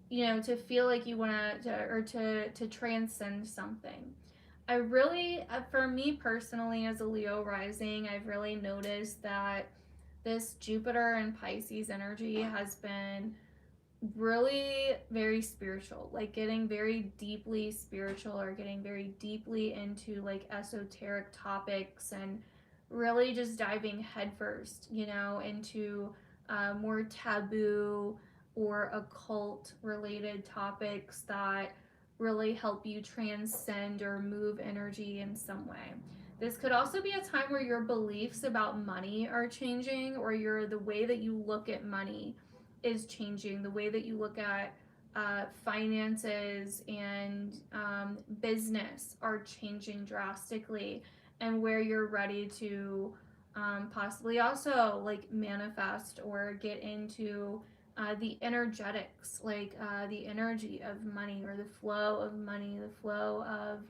you know, to feel like you want to transcend something. I really, for me personally, as a Leo rising, I've really noticed that this Jupiter and Pisces energy has been really very spiritual, like getting very deeply spiritual or getting very deeply into like esoteric topics and really just diving headfirst, you know, into more taboo or occult related topics that really help you transcend or move energy in some way. This could also be a time where your beliefs about money are changing, or the way that you look at money is changing. The way that you look at finances and business are changing drastically, and where you're ready to possibly also like manifest or get into the energetics, like the energy of money or the flow of money, the flow of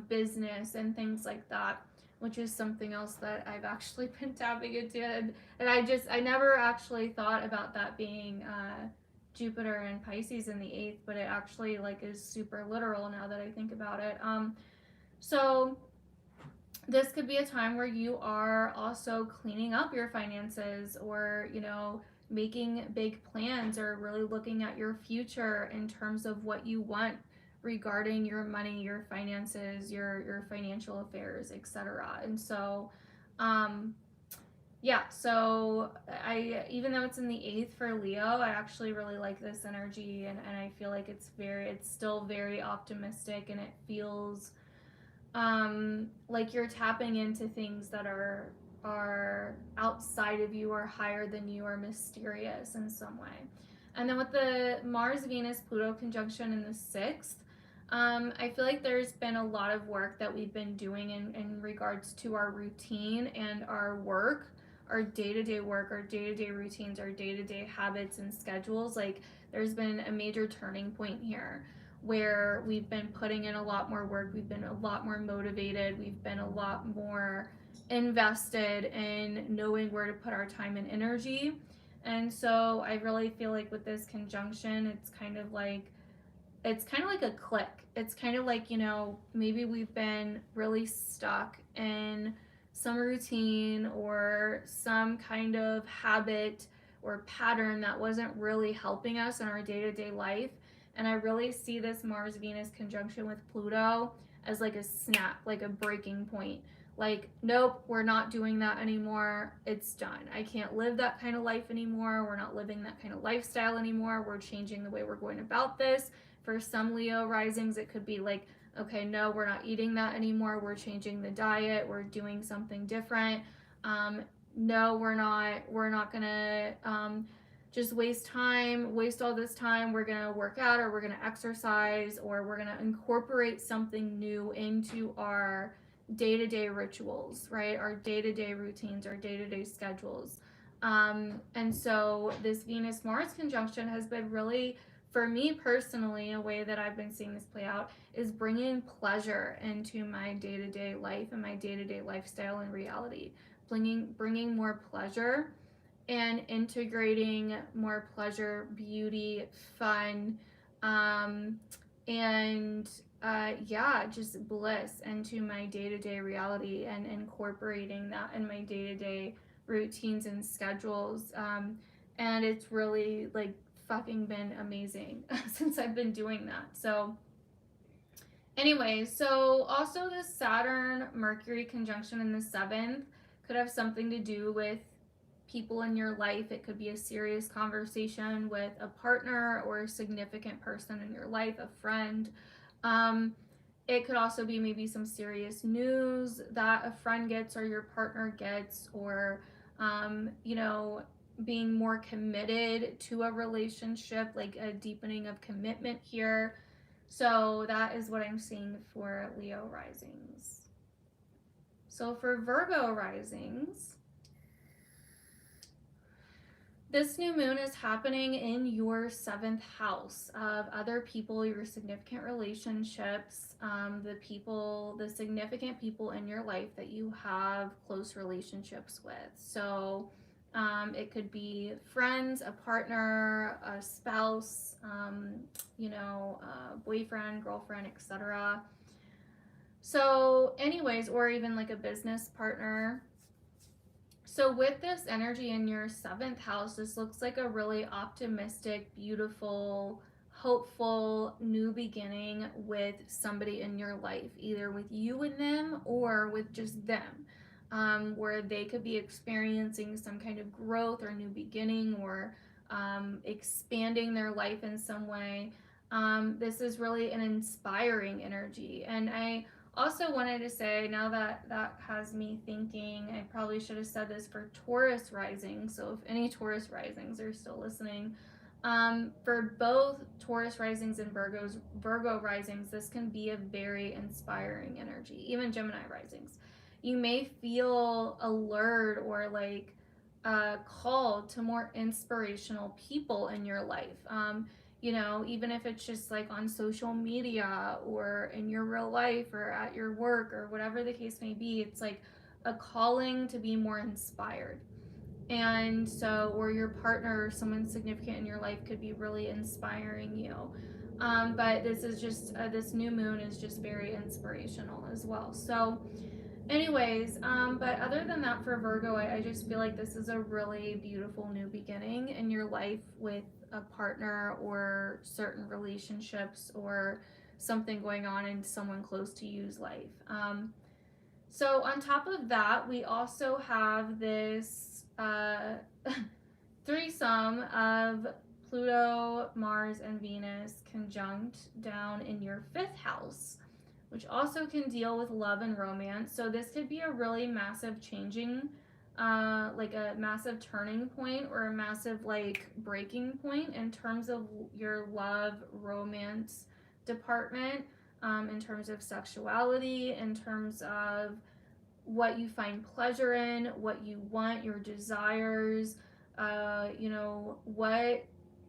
business and things like that, which is something else that I've actually been tapping into. And I never actually thought about that being Jupiter and Pisces in the 8th, but it actually like is super literal now that I think about it. So this could be a time where you are also cleaning up your finances, or, you know, making big plans, or really looking at your future in terms of what you want regarding your money, your finances, your financial affairs, etc. And so yeah, so I, even though it's in the 8th for Leo, I actually really like this energy, and I feel like it's still very optimistic, and it feels like you're tapping into things that are outside of you or higher than you, or mysterious in some way. And then with the Mars Venus Pluto conjunction in the 6th, I feel like there's been a lot of work that we've been doing in regards to our routine and our work, our day-to-day work, our day-to-day routines, our day-to-day habits and schedules. Like, there's been a major turning point here where we've been putting in a lot more work, we've been a lot more motivated, we've been a lot more invested in knowing where to put our time and energy. And so I really feel like with this conjunction, it's kind of like a click. It's kind of like, you know, maybe we've been really stuck in some routine or some kind of habit or pattern that wasn't really helping us in our day-to-day life. And I really see this Mars Venus conjunction with Pluto as like a snap, like a breaking point. Like, nope, we're not doing that anymore. It's done. I can't live that kind of life anymore. We're not living that kind of lifestyle anymore. We're changing the way we're going about this. For some Leo risings, it could be like, okay, no, we're not eating that anymore. We're changing the diet. We're doing something different. No, we're not gonna just waste all this time. We're gonna work out, or we're gonna exercise, or we're gonna incorporate something new into our day-to-day rituals, right? Our day-to-day routines, our day-to-day schedules. And so this Venus Mars conjunction has been really, for me personally, a way that I've been seeing this play out is bringing pleasure into my day-to-day life and my day-to-day lifestyle and reality, bringing more pleasure and integrating more pleasure, beauty, fun, and yeah, just bliss into my day-to-day reality, and incorporating that in my day-to-day routines and schedules. And it's really like fucking been amazing since I've been doing that. So anyway, so also the Saturn Mercury conjunction in the 7th could have something to do with people in your life. It could be a serious conversation with a partner or a significant person in your life, a friend. It could also be maybe some serious news that a friend gets or your partner gets, or, you know, being more committed to a relationship, like a deepening of commitment here. So that is what I'm seeing for Leo risings. So for Virgo risings, this new moon is happening in your 7th house of other people, your significant relationships, the significant people in your life that you have close relationships with. So it could be friends, a partner, a spouse, boyfriend, girlfriend, etc. So anyways, or even like a business partner. So with this energy in your 7th house, this looks like a really optimistic, beautiful, hopeful new beginning with somebody in your life, either with you and them or with just them, where they could be experiencing some kind of growth or new beginning, or expanding their life in some way. This is really an inspiring energy. And I also wanted to say, now that that has me thinking, I probably should have said this for Taurus rising. So if any Taurus risings are still listening, for both Taurus risings and Virgo risings, this can be a very inspiring energy. Even Gemini risings, you may feel alert or like called to more inspirational people in your life. Even if it's just like on social media or in your real life or at your work or whatever the case may be, it's like a calling to be more inspired. And so, or your partner or someone significant in your life could be really inspiring you. But this is just, this new moon is just very inspirational as well. So, anyways, but other than that, for Virgo, I just feel like this is a really beautiful new beginning in your life with a partner or certain relationships or something going on in someone close to you's life. So on top of that, we also have this threesome of Pluto, Mars, and Venus conjunct down in your 5th house, which also can deal with love and romance. So this could be a really massive changing, like a massive turning point or a massive like breaking point in terms of your love, romance department, in terms of sexuality, in terms of what you find pleasure in, what you want, your desires,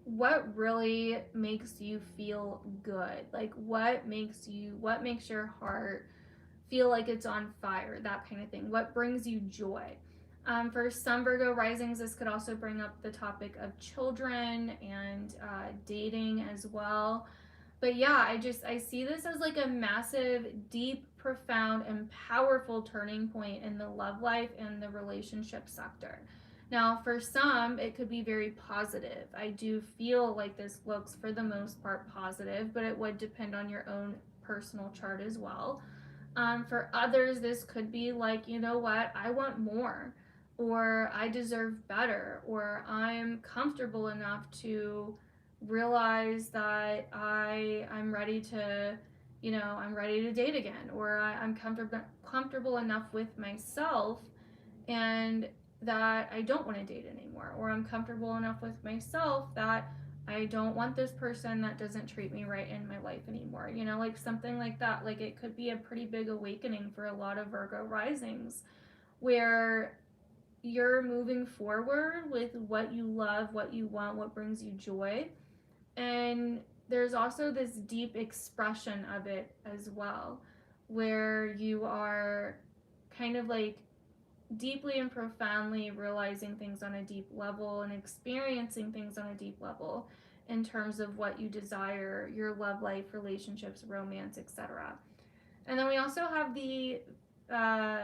what really makes you feel good, like what makes your heart feel like it's on fire, that kind of thing, what brings you joy. For some Virgo risings, this could also bring up the topic of children and dating as well. But yeah, I see this as like a massive, deep, profound, and powerful turning point in the love life and the relationship sector. Now, for some, it could be very positive. I do feel like this looks, for the most part, positive, but it would depend on your own personal chart as well. For others, this could be like, you know what, I want more, or I deserve better, or I'm comfortable enough to realize that I'm ready to, I'm ready to date again, or I'm comfortable enough with myself and that I don't want to date anymore, or I'm comfortable enough with myself that I don't want this person that doesn't treat me right in my life anymore, like something like that. Like it could be a pretty big awakening for a lot of Virgo risings, where you're moving forward with what you love, what you want, what brings you joy. And there's also this deep expression of it as well, where you are kind of like deeply and profoundly realizing things on a deep level and experiencing things on a deep level in terms of what you desire, your love life, relationships, romance, etc. And then we also have the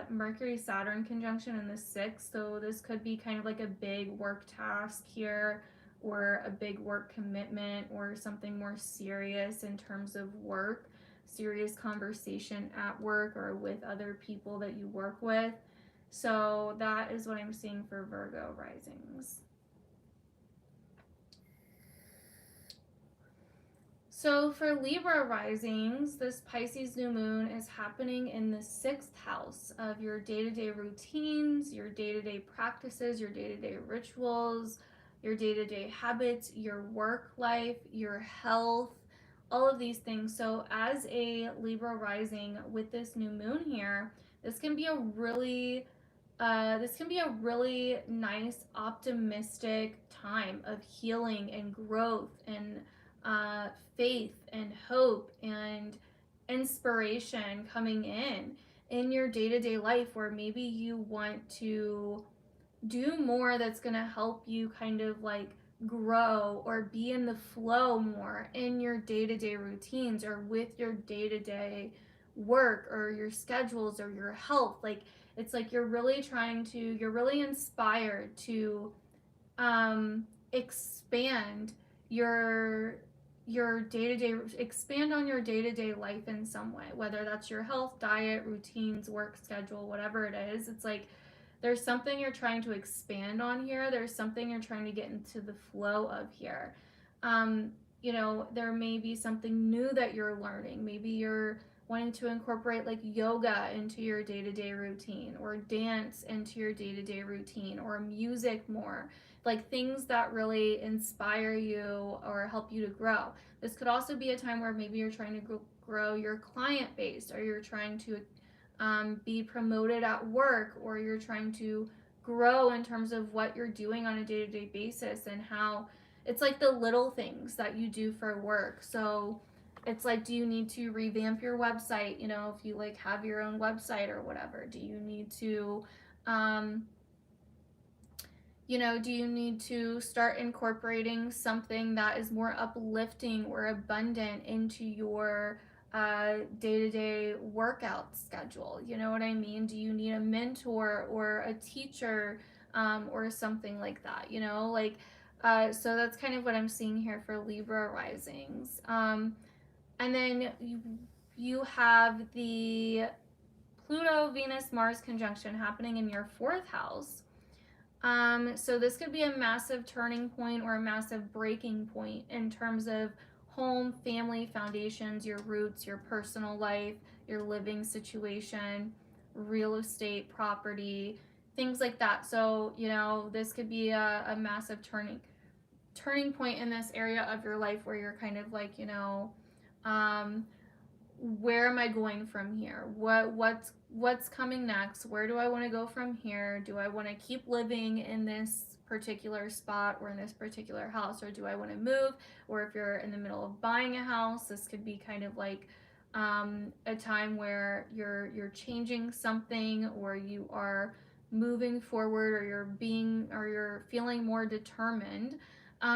Mercury-Saturn conjunction in the 6th, so this could be kind of like a big work task here, or a big work commitment, or something more serious in terms of work, serious conversation at work or with other people that you work with. So that is what I'm seeing for Virgo risings. So for Libra risings, this Pisces new moon is happening in the 6th house of your day-to-day routines, your day-to-day practices, your day-to-day rituals, your day-to-day habits, your work life, your health, all of these things. So as a Libra rising with this new moon here, this can be a really nice, optimistic time of healing and growth and faith and hope and inspiration coming in your day-to-day life, where maybe you want to do more that's going to help you kind of like grow or be in the flow more in your day-to-day routines or with your day-to-day work or your schedules or your health. Like, it's like you're really inspired to expand your day-to-day, expand on your day-to-day life in some way, whether that's your health, diet, routines, work schedule, whatever it is. It's like there's something you're trying to expand on here. There's something you're trying to get into the flow of here. There may be something new that you're learning. Maybe you're wanting to incorporate like yoga into your day-to-day routine, or dance into your day-to-day routine, or music more, like things that really inspire you or help you to grow. This could also be a time where maybe you're trying to grow your client base, or you're trying to be promoted at work, or you're trying to grow in terms of what you're doing on a day-to-day basis, and how it's like the little things that you do for work. So it's like, do you need to revamp your website? If you like have your own website or whatever, do you need to start incorporating something that is more uplifting or abundant into your day-to-day workout schedule? You know what I mean? Do you need a mentor or a teacher, or something like that? So that's kind of what I'm seeing here for Libra risings. And then you have the Pluto, Venus, Mars conjunction happening in your 4th house. So this could be a massive turning point or a massive breaking point in terms of home, family, foundations, your roots, your personal life, your living situation, real estate, property, things like that. So, this could be a massive turning point in this area of your life, where you're kind of like, where am I going from here? What's coming next? Where do I want to go from here? Do I want to keep living in this particular spot or in this particular house, or do I want to move? Or if you're in the middle of buying a house, this could be kind of like a time where you're changing something, or you are moving forward, or you're feeling more determined.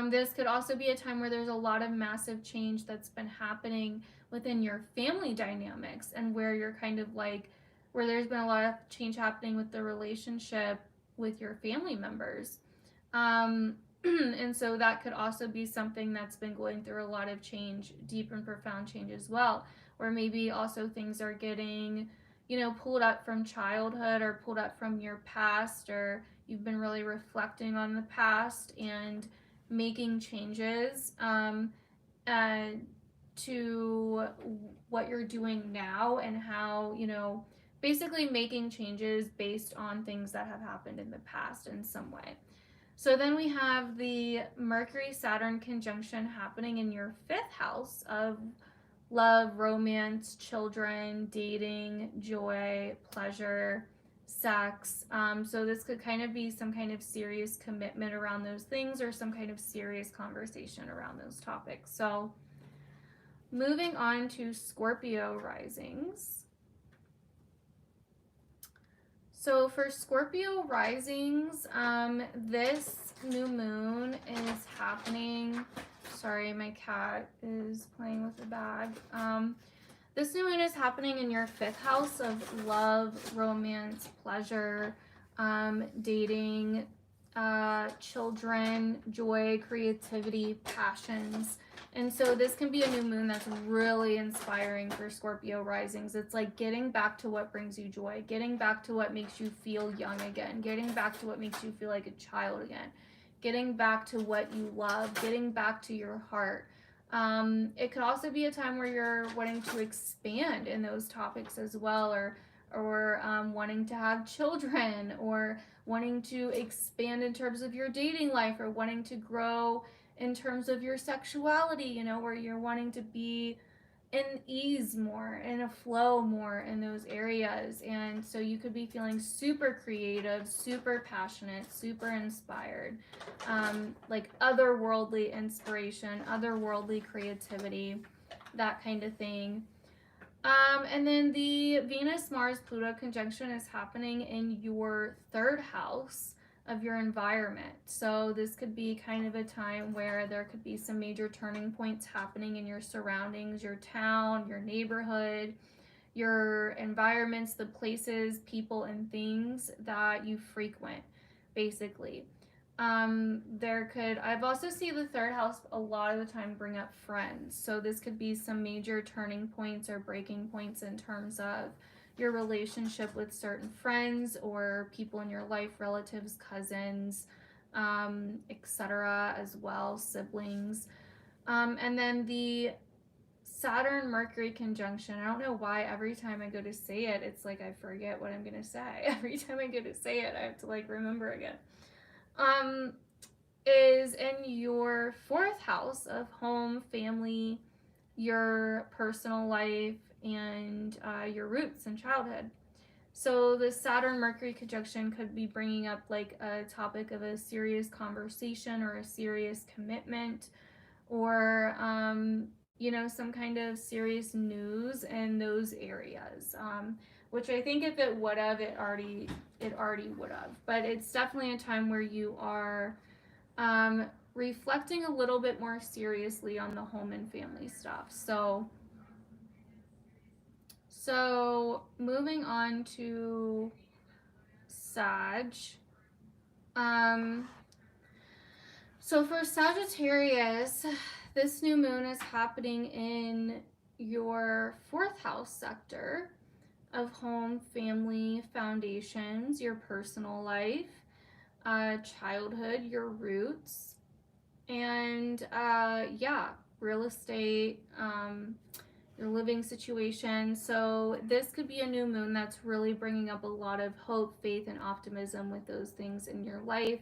This could also be a time where there's a lot of massive change that's been happening within your family dynamics, and where you're kind of like, where there's been a lot of change happening with the relationship with your family members. And so that could also be something that's been going through a lot of change, deep and profound change as well, where maybe also things are getting, pulled up from childhood, or pulled up from your past, or you've been really reflecting on the past and making changes to what you're doing now, and how, basically making changes based on things that have happened in the past in some way. So then we have the Mercury-Saturn conjunction happening in your 5th house of love, romance, children, dating, joy, pleasure, sex. So this could kind of be some kind of serious commitment around those things, or some kind of serious conversation around those topics. So moving on to Scorpio risings. So for Scorpio risings, this new moon is happening. Sorry, my cat is playing with the bag. This new moon is happening in your 5th house of love, romance, pleasure, dating, children, joy, creativity, passions. And so this can be a new moon that's really inspiring for Scorpio risings. It's like getting back to what brings you joy, getting back to what makes you feel young again, getting back to what makes you feel like a child again, getting back to what you love, getting back to your heart. It could also be a time where you're wanting to expand in those topics as well, or wanting to have children, or wanting to expand in terms of your dating life, or wanting to grow in terms of your sexuality, you know, where you're wanting to be in ease more, in a flow more in those areas. And so you could be feeling super creative, super passionate, super inspired, like otherworldly inspiration, otherworldly creativity, that kind of thing. And then the Venus Mars Pluto conjunction is happening in your 3rd house of your environment. So this could be kind of a time where there could be some major turning points happening in your surroundings, your town, your neighborhood, your environments, the places, people, and things that you frequent, basically. I've also seen the 3rd house a lot of the time bring up friends. So this could be some major turning points or breaking points in terms of your relationship with certain friends or people in your life, relatives, cousins, etc. as well, siblings. And then the Saturn Mercury conjunction. I don't know why every time I go to say it, it's like I forget what I'm gonna say. Every time I go to say it, I have to like remember again. Is in your 4th house of home, family, your personal life, and your roots and childhood. So the Saturn Mercury conjunction could be bringing up like a topic of a serious conversation or a serious commitment, or you know, some kind of serious news in those areas. Which I think if it would have, it already would have. But it's definitely a time where you are reflecting a little bit more seriously on the home and family stuff. So moving on to Sag. So for Sagittarius, this new moon is happening in your 4th house sector of home, family, foundations, your personal life, childhood, your roots, and real estate, your living situation. So this could be a new moon that's really bringing up a lot of hope, faith, and optimism with those things in your life.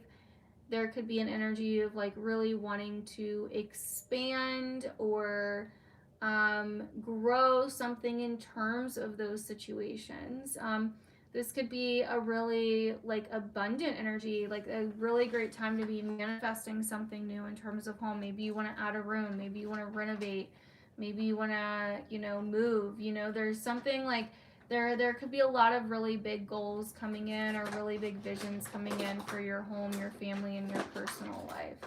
There could be an energy of like really wanting to expand or grow something in terms of those situations. This could be a really like abundant energy, like a really great time to be manifesting something new in terms of home. Maybe you want to add a room, maybe you want to renovate, maybe you want to, you know, move. You know, there's something like there could be a lot of really big goals coming in, or really big visions coming in for your home, your family, and your personal life.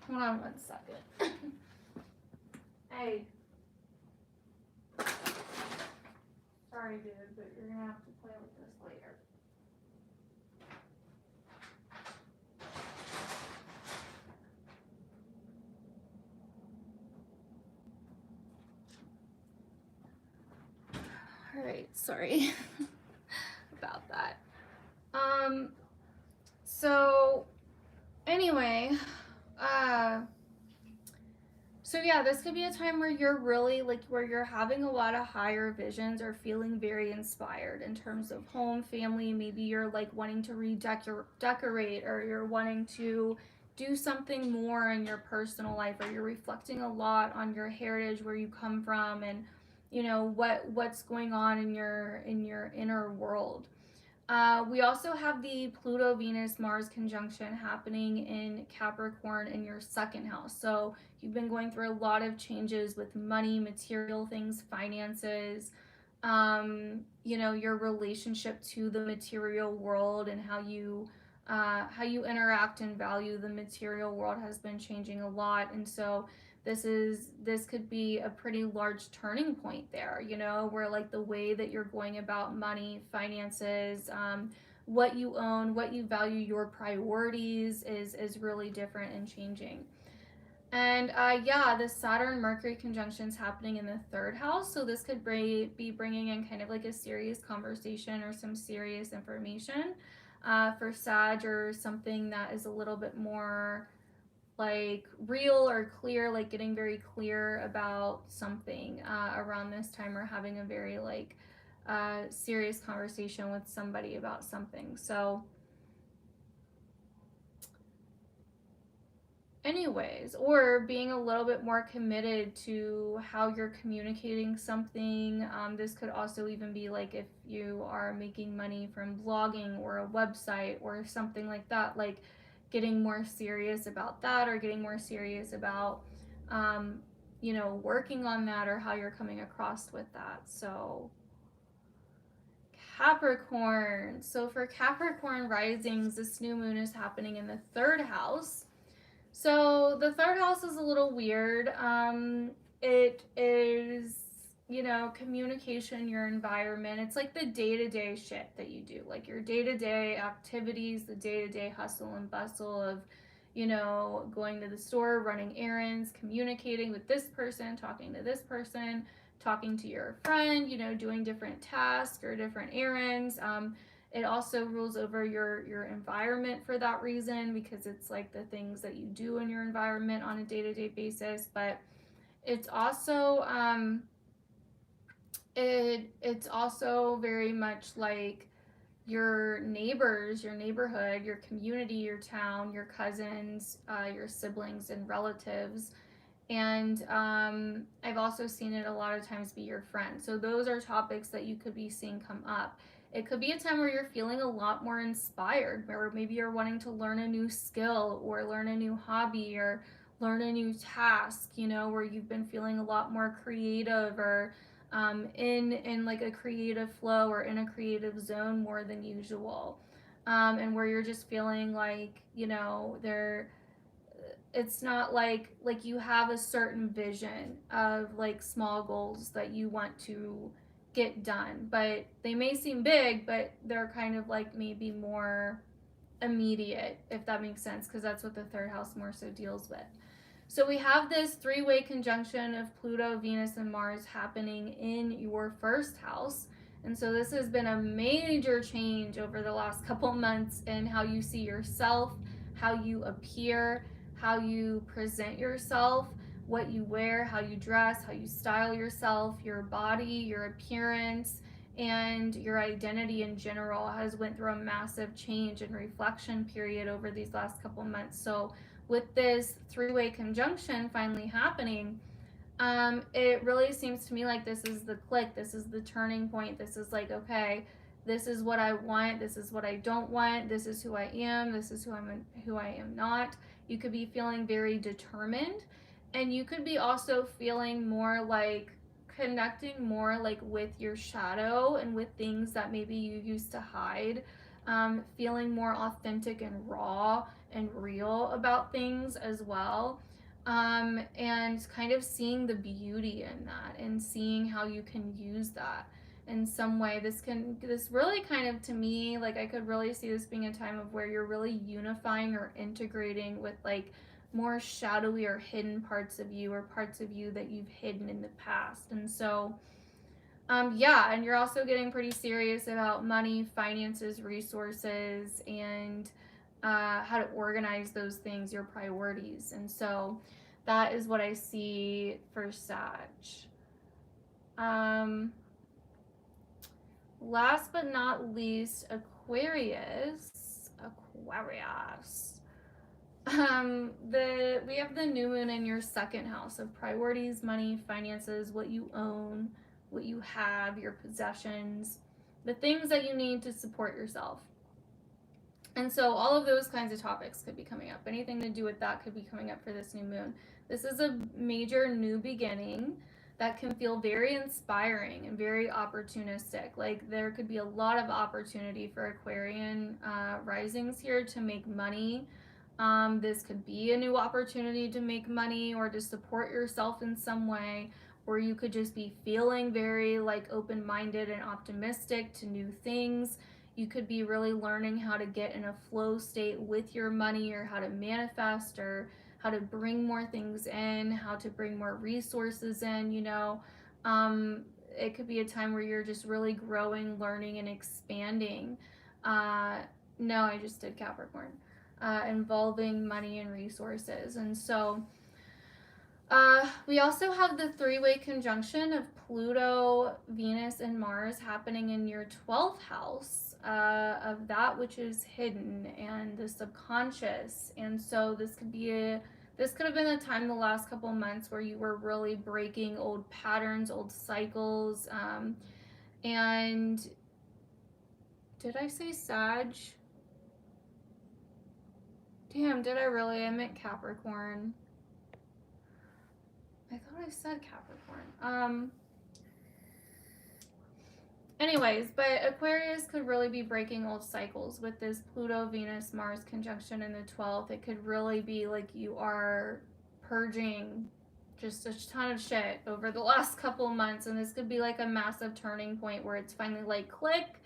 Hold on one second. Hey. Sorry, dude, but you're gonna have to play with this later. All right, sorry about that. So anyway, so yeah, this could be a time where you're really like, where you're having a lot of higher visions or feeling very inspired in terms of home, family. Maybe you're like wanting to redecorate, or you're wanting to do something more in your personal life, or you're reflecting a lot on your heritage, where you come from, and you know what's going on in your inner world. We also have the Pluto Venus Mars conjunction happening in Capricorn in your 2nd house. So you've been going through a lot of changes with money, material things, finances, you know, your relationship to the material world, and how you interact and value the material world has been changing a lot. And so this could be a pretty large turning point there, you know, where like the way that you're going about money, finances, what you own, what you value, your priorities is really different and changing. And yeah, the Saturn Mercury conjunction is happening in the third house. So this could be bringing in kind of like a serious conversation or some serious information for Sag, or something that is a little bit more like real or clear, like getting very clear about something around this time, or having a very like serious conversation with somebody about something. So anyways, or being a little bit more committed to how you're communicating something. This could also even be like if you are making money from blogging or a website or something like that, like getting more serious about that, or getting more serious about you know, working on that, or how you're coming across with that. So Capricorn. So for Capricorn risings, this new moon is happening in the third house. So the third house is a little weird. It is, you know, communication, your environment. It's like the day-to-day shit that you do, like your day-to-day activities, the day-to-day hustle and bustle of, you know, going to the store, running errands, communicating with this person, talking to this person, talking to your friend, you know, doing different tasks or different errands. It also rules over your environment for that reason, because it's like the things that you do in your environment on a day-to-day basis. But it's also it's also very much like your neighbors, your neighborhood, your community, your town, your cousins, your siblings and relatives. And I've also seen it a lot of times be your friend. So those are topics that you could be seeing come up. It could be a time where you're feeling a lot more inspired, or maybe you're wanting to learn a new skill or learn a new hobby or learn a new task, you know, where you've been feeling a lot more creative, or in like a creative flow or in a creative zone more than usual. And where you're just feeling like, you know, it's not like you have a certain vision of like small goals that you want to get done, but they may seem big, but they're kind of like maybe more immediate, if that makes sense, because that's what the third house more so deals with. So we have this three-way conjunction of Pluto, Venus, and Mars happening in your first house. And so this has been a major change over the last couple months in how you see yourself, how you appear, how you present yourself, what you wear, how you dress, how you style yourself, your body, your appearance, and your identity in general has went through a massive change and reflection period over these last couple months. So with this three-way conjunction finally happening, it really seems to me like this is the click, this is the turning point. This is like, okay, this is what I want, this is what I don't want, this is who I am, this is who I am not. You could be feeling very determined, and you could be also feeling more like connecting more like with your shadow and with things that maybe you used to hide, feeling more authentic and raw and real about things as well. And kind of seeing the beauty in that and seeing how you can use that in some way. This really kind of, to me, like I could really see this being a time of where you're really unifying or integrating with like more shadowy or hidden parts of you, or parts of you that you've hidden in the past. And so yeah, and you're also getting pretty serious about money, finances, resources, and how to organize those things, your priorities. And so that is what I see for Sag. Last but not least, Aquarius. We have the new moon in your second house of priorities, money, finances, what you own, what you have, your possessions, the things that you need to support yourself. And so all of those kinds of topics could be coming up. Anything to do with that could be coming up for this new moon. This is a major new beginning that can feel very inspiring and very opportunistic. Like there could be a lot of opportunity for Aquarian risings here to make money, This could be a new opportunity to make money or to support yourself in some way, or you could just be feeling very like open-minded and optimistic to new things. You could be really learning how to get in a flow state with your money, or how to manifest, or how to bring more things in, how to bring more resources in, you know. It could be a time where you're just really growing, learning, and expanding. Uh, no, I just did Capricorn. Involving money and resources. And so we also have the three-way conjunction of Pluto, Venus, and Mars happening in your 12th house of that which is hidden and the subconscious. And so this could have been a time the last couple months where you were really breaking old patterns, old cycles. And did I say Sag? Damn, did I really? I meant Capricorn. I thought I said Capricorn. Anyways, but Aquarius could really be breaking old cycles with this Pluto, Venus, Mars conjunction in the 12th. It could really be like you are purging just a ton of shit over the last couple months, and this could be like a massive turning point where it's finally like, click,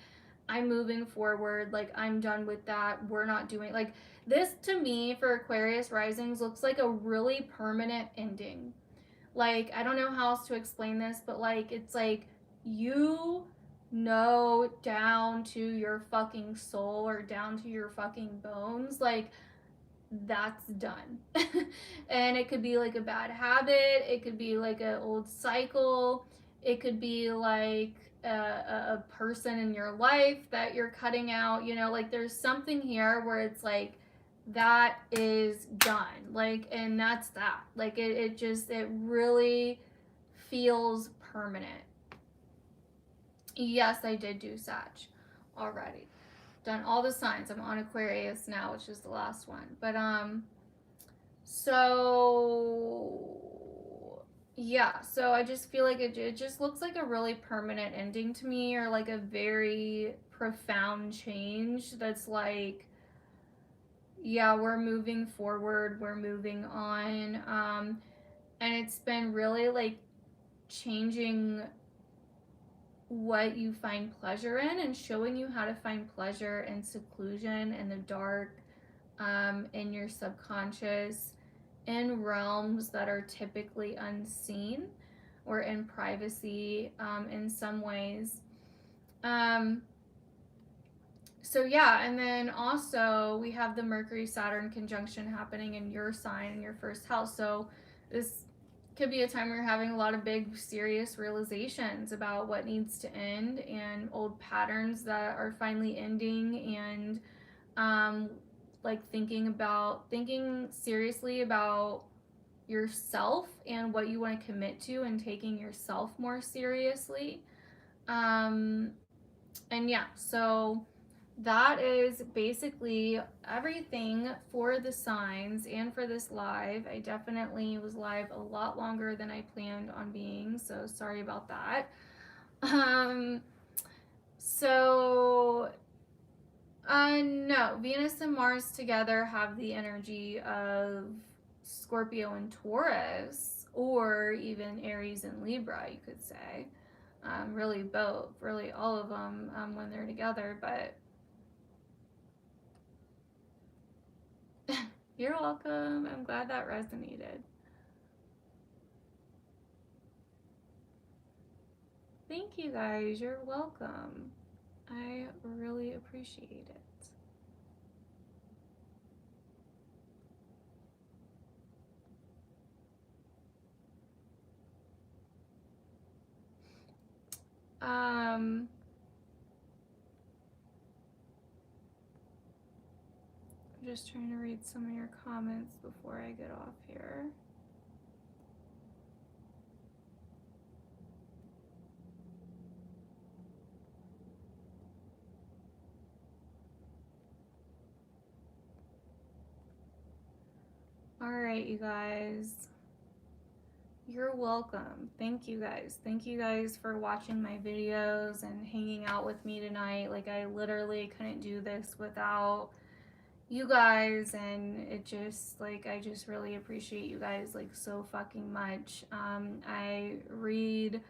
I'm moving forward, like I'm done with that, we're not doing, like, this to me for Aquarius risings looks like a really permanent ending. Like, I don't know how else to explain this, but like, it's like you know down to your fucking soul, or down to your fucking bones, like that's done. And it could be like a bad habit, it could be like an old cycle, it could be like a person in your life that you're cutting out, you know, like there's something here where it's like that is done, like, and that's that, like it really feels permanent. Yes, I did do Sag already. Done all the signs. I'm on Aquarius now, which is the last one. But so yeah, so I just feel like it just looks like a really permanent ending to me, or like a very profound change that's like, yeah, we're moving forward, we're moving on. And it's been really like changing what you find pleasure in, and showing you how to find pleasure in seclusion, in the dark, in your subconscious, in realms that are typically unseen, or in privacy, in some ways. So yeah, and then also we have the Mercury Saturn conjunction happening in your sign, in your first house. So this could be a time where you're having a lot of big, serious realizations about what needs to end, and old patterns that are finally ending, and like thinking seriously about yourself and what you want to commit to, and taking yourself more seriously. And yeah, so that is basically everything for the signs and for this live. I definitely was live a lot longer than I planned on being, so sorry about that. So no, Venus and Mars together have the energy of Scorpio and Taurus, or even Aries and Libra, you could say. Really both, really all of them when they're together, but you're welcome. I'm glad that resonated. Thank you guys. You're welcome. I really appreciate it. I'm just trying to read some of your comments before I get off here. All right, you guys. You're welcome. Thank you guys. Thank you guys for watching my videos and hanging out with me tonight. Like, I literally couldn't do this without you guys, and it just, like, I just really appreciate you guys, like, so fucking much. I read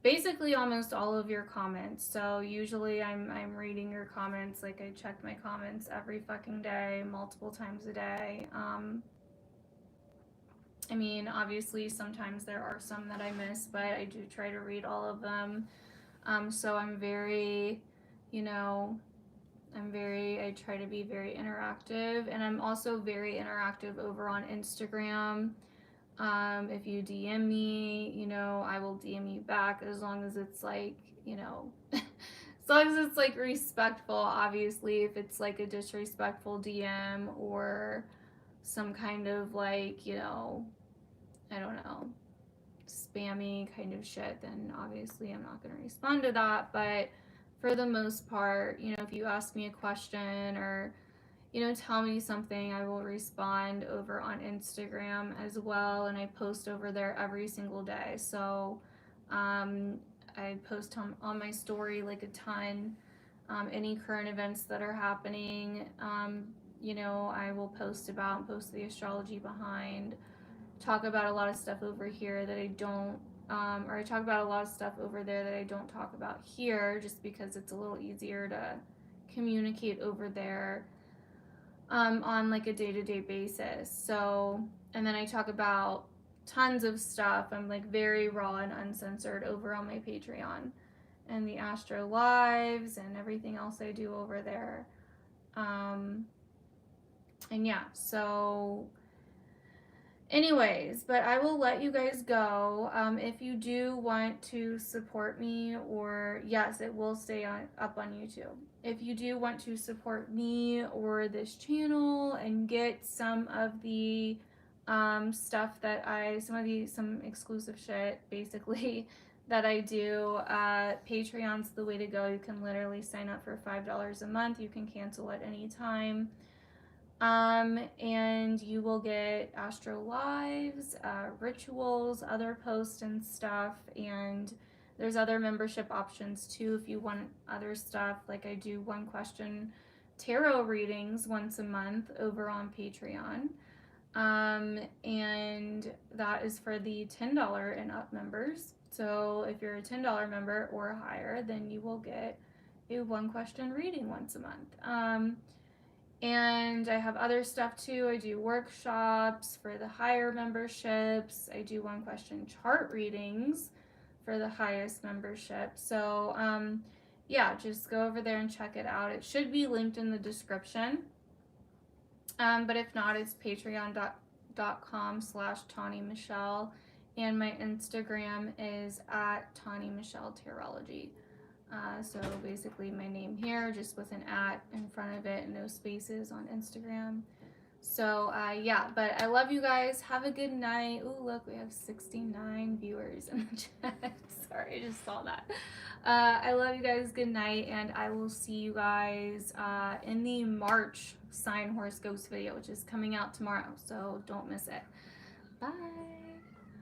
basically almost all of your comments, so usually I'm reading your comments. Like, I check my comments every fucking day, multiple times a day. I mean, obviously sometimes there are some that I miss, but I do try to read all of them. So I'm very, you know, I try to be very interactive, and I'm also very interactive over on Instagram. If you DM me, you know, I will DM you back, as long as it's like, you know, as long as it's like respectful. Obviously, if it's like a disrespectful DM or some kind of, like, you know, I don't know, spammy kind of shit, then obviously I'm not going to respond to that. But for the most part, you know, if you ask me a question or, you know, tell me something, I will respond over on Instagram as well. And I post over there every single day. So I post on my story like a ton. Any current events that are happening, you know, I will post about, post the astrology behind, talk about a lot of stuff over here that I don't, or I talk about a lot of stuff over there that I don't talk about here, just because it's a little easier to communicate over there, on like a day-to-day basis. So, and then I talk about tons of stuff. I'm like very raw and uncensored over on my Patreon, and the Astro Lives and everything else I do over there. And yeah, so anyways, but I will let you guys go. If you do want to support me, or yes, it will stay up on YouTube. If you do want to support me or this channel and get some of the stuff that some exclusive shit basically that I do, Patreon's the way to go. You can literally sign up for $5 a month. You can cancel at any time. And you will get Astro Lives, rituals, other posts and stuff, and there's other membership options too if you want other stuff. Like, I do one question tarot readings once a month over on Patreon. And that is for the $10 and up members. So if you're a $10 member or higher, then you will get a one question reading once a month. And I have other stuff too. I do workshops for the higher memberships. I do one question chart readings for the highest membership. So yeah, just go over there and check it out. It should be linked in the description. But if not, it's patreon.com/Tawny Michelle. And my Instagram is at Tawny Michelle Tarology. So basically my name here, just with an @ in front of it, and no spaces on Instagram. So yeah, but I love you guys. Have a good night. Ooh, look, we have 69 viewers in the chat. Sorry, I just saw that. I love you guys. Good night, and I will see you guys in the March sign horoscopes video, which is coming out tomorrow. So don't miss it. Bye.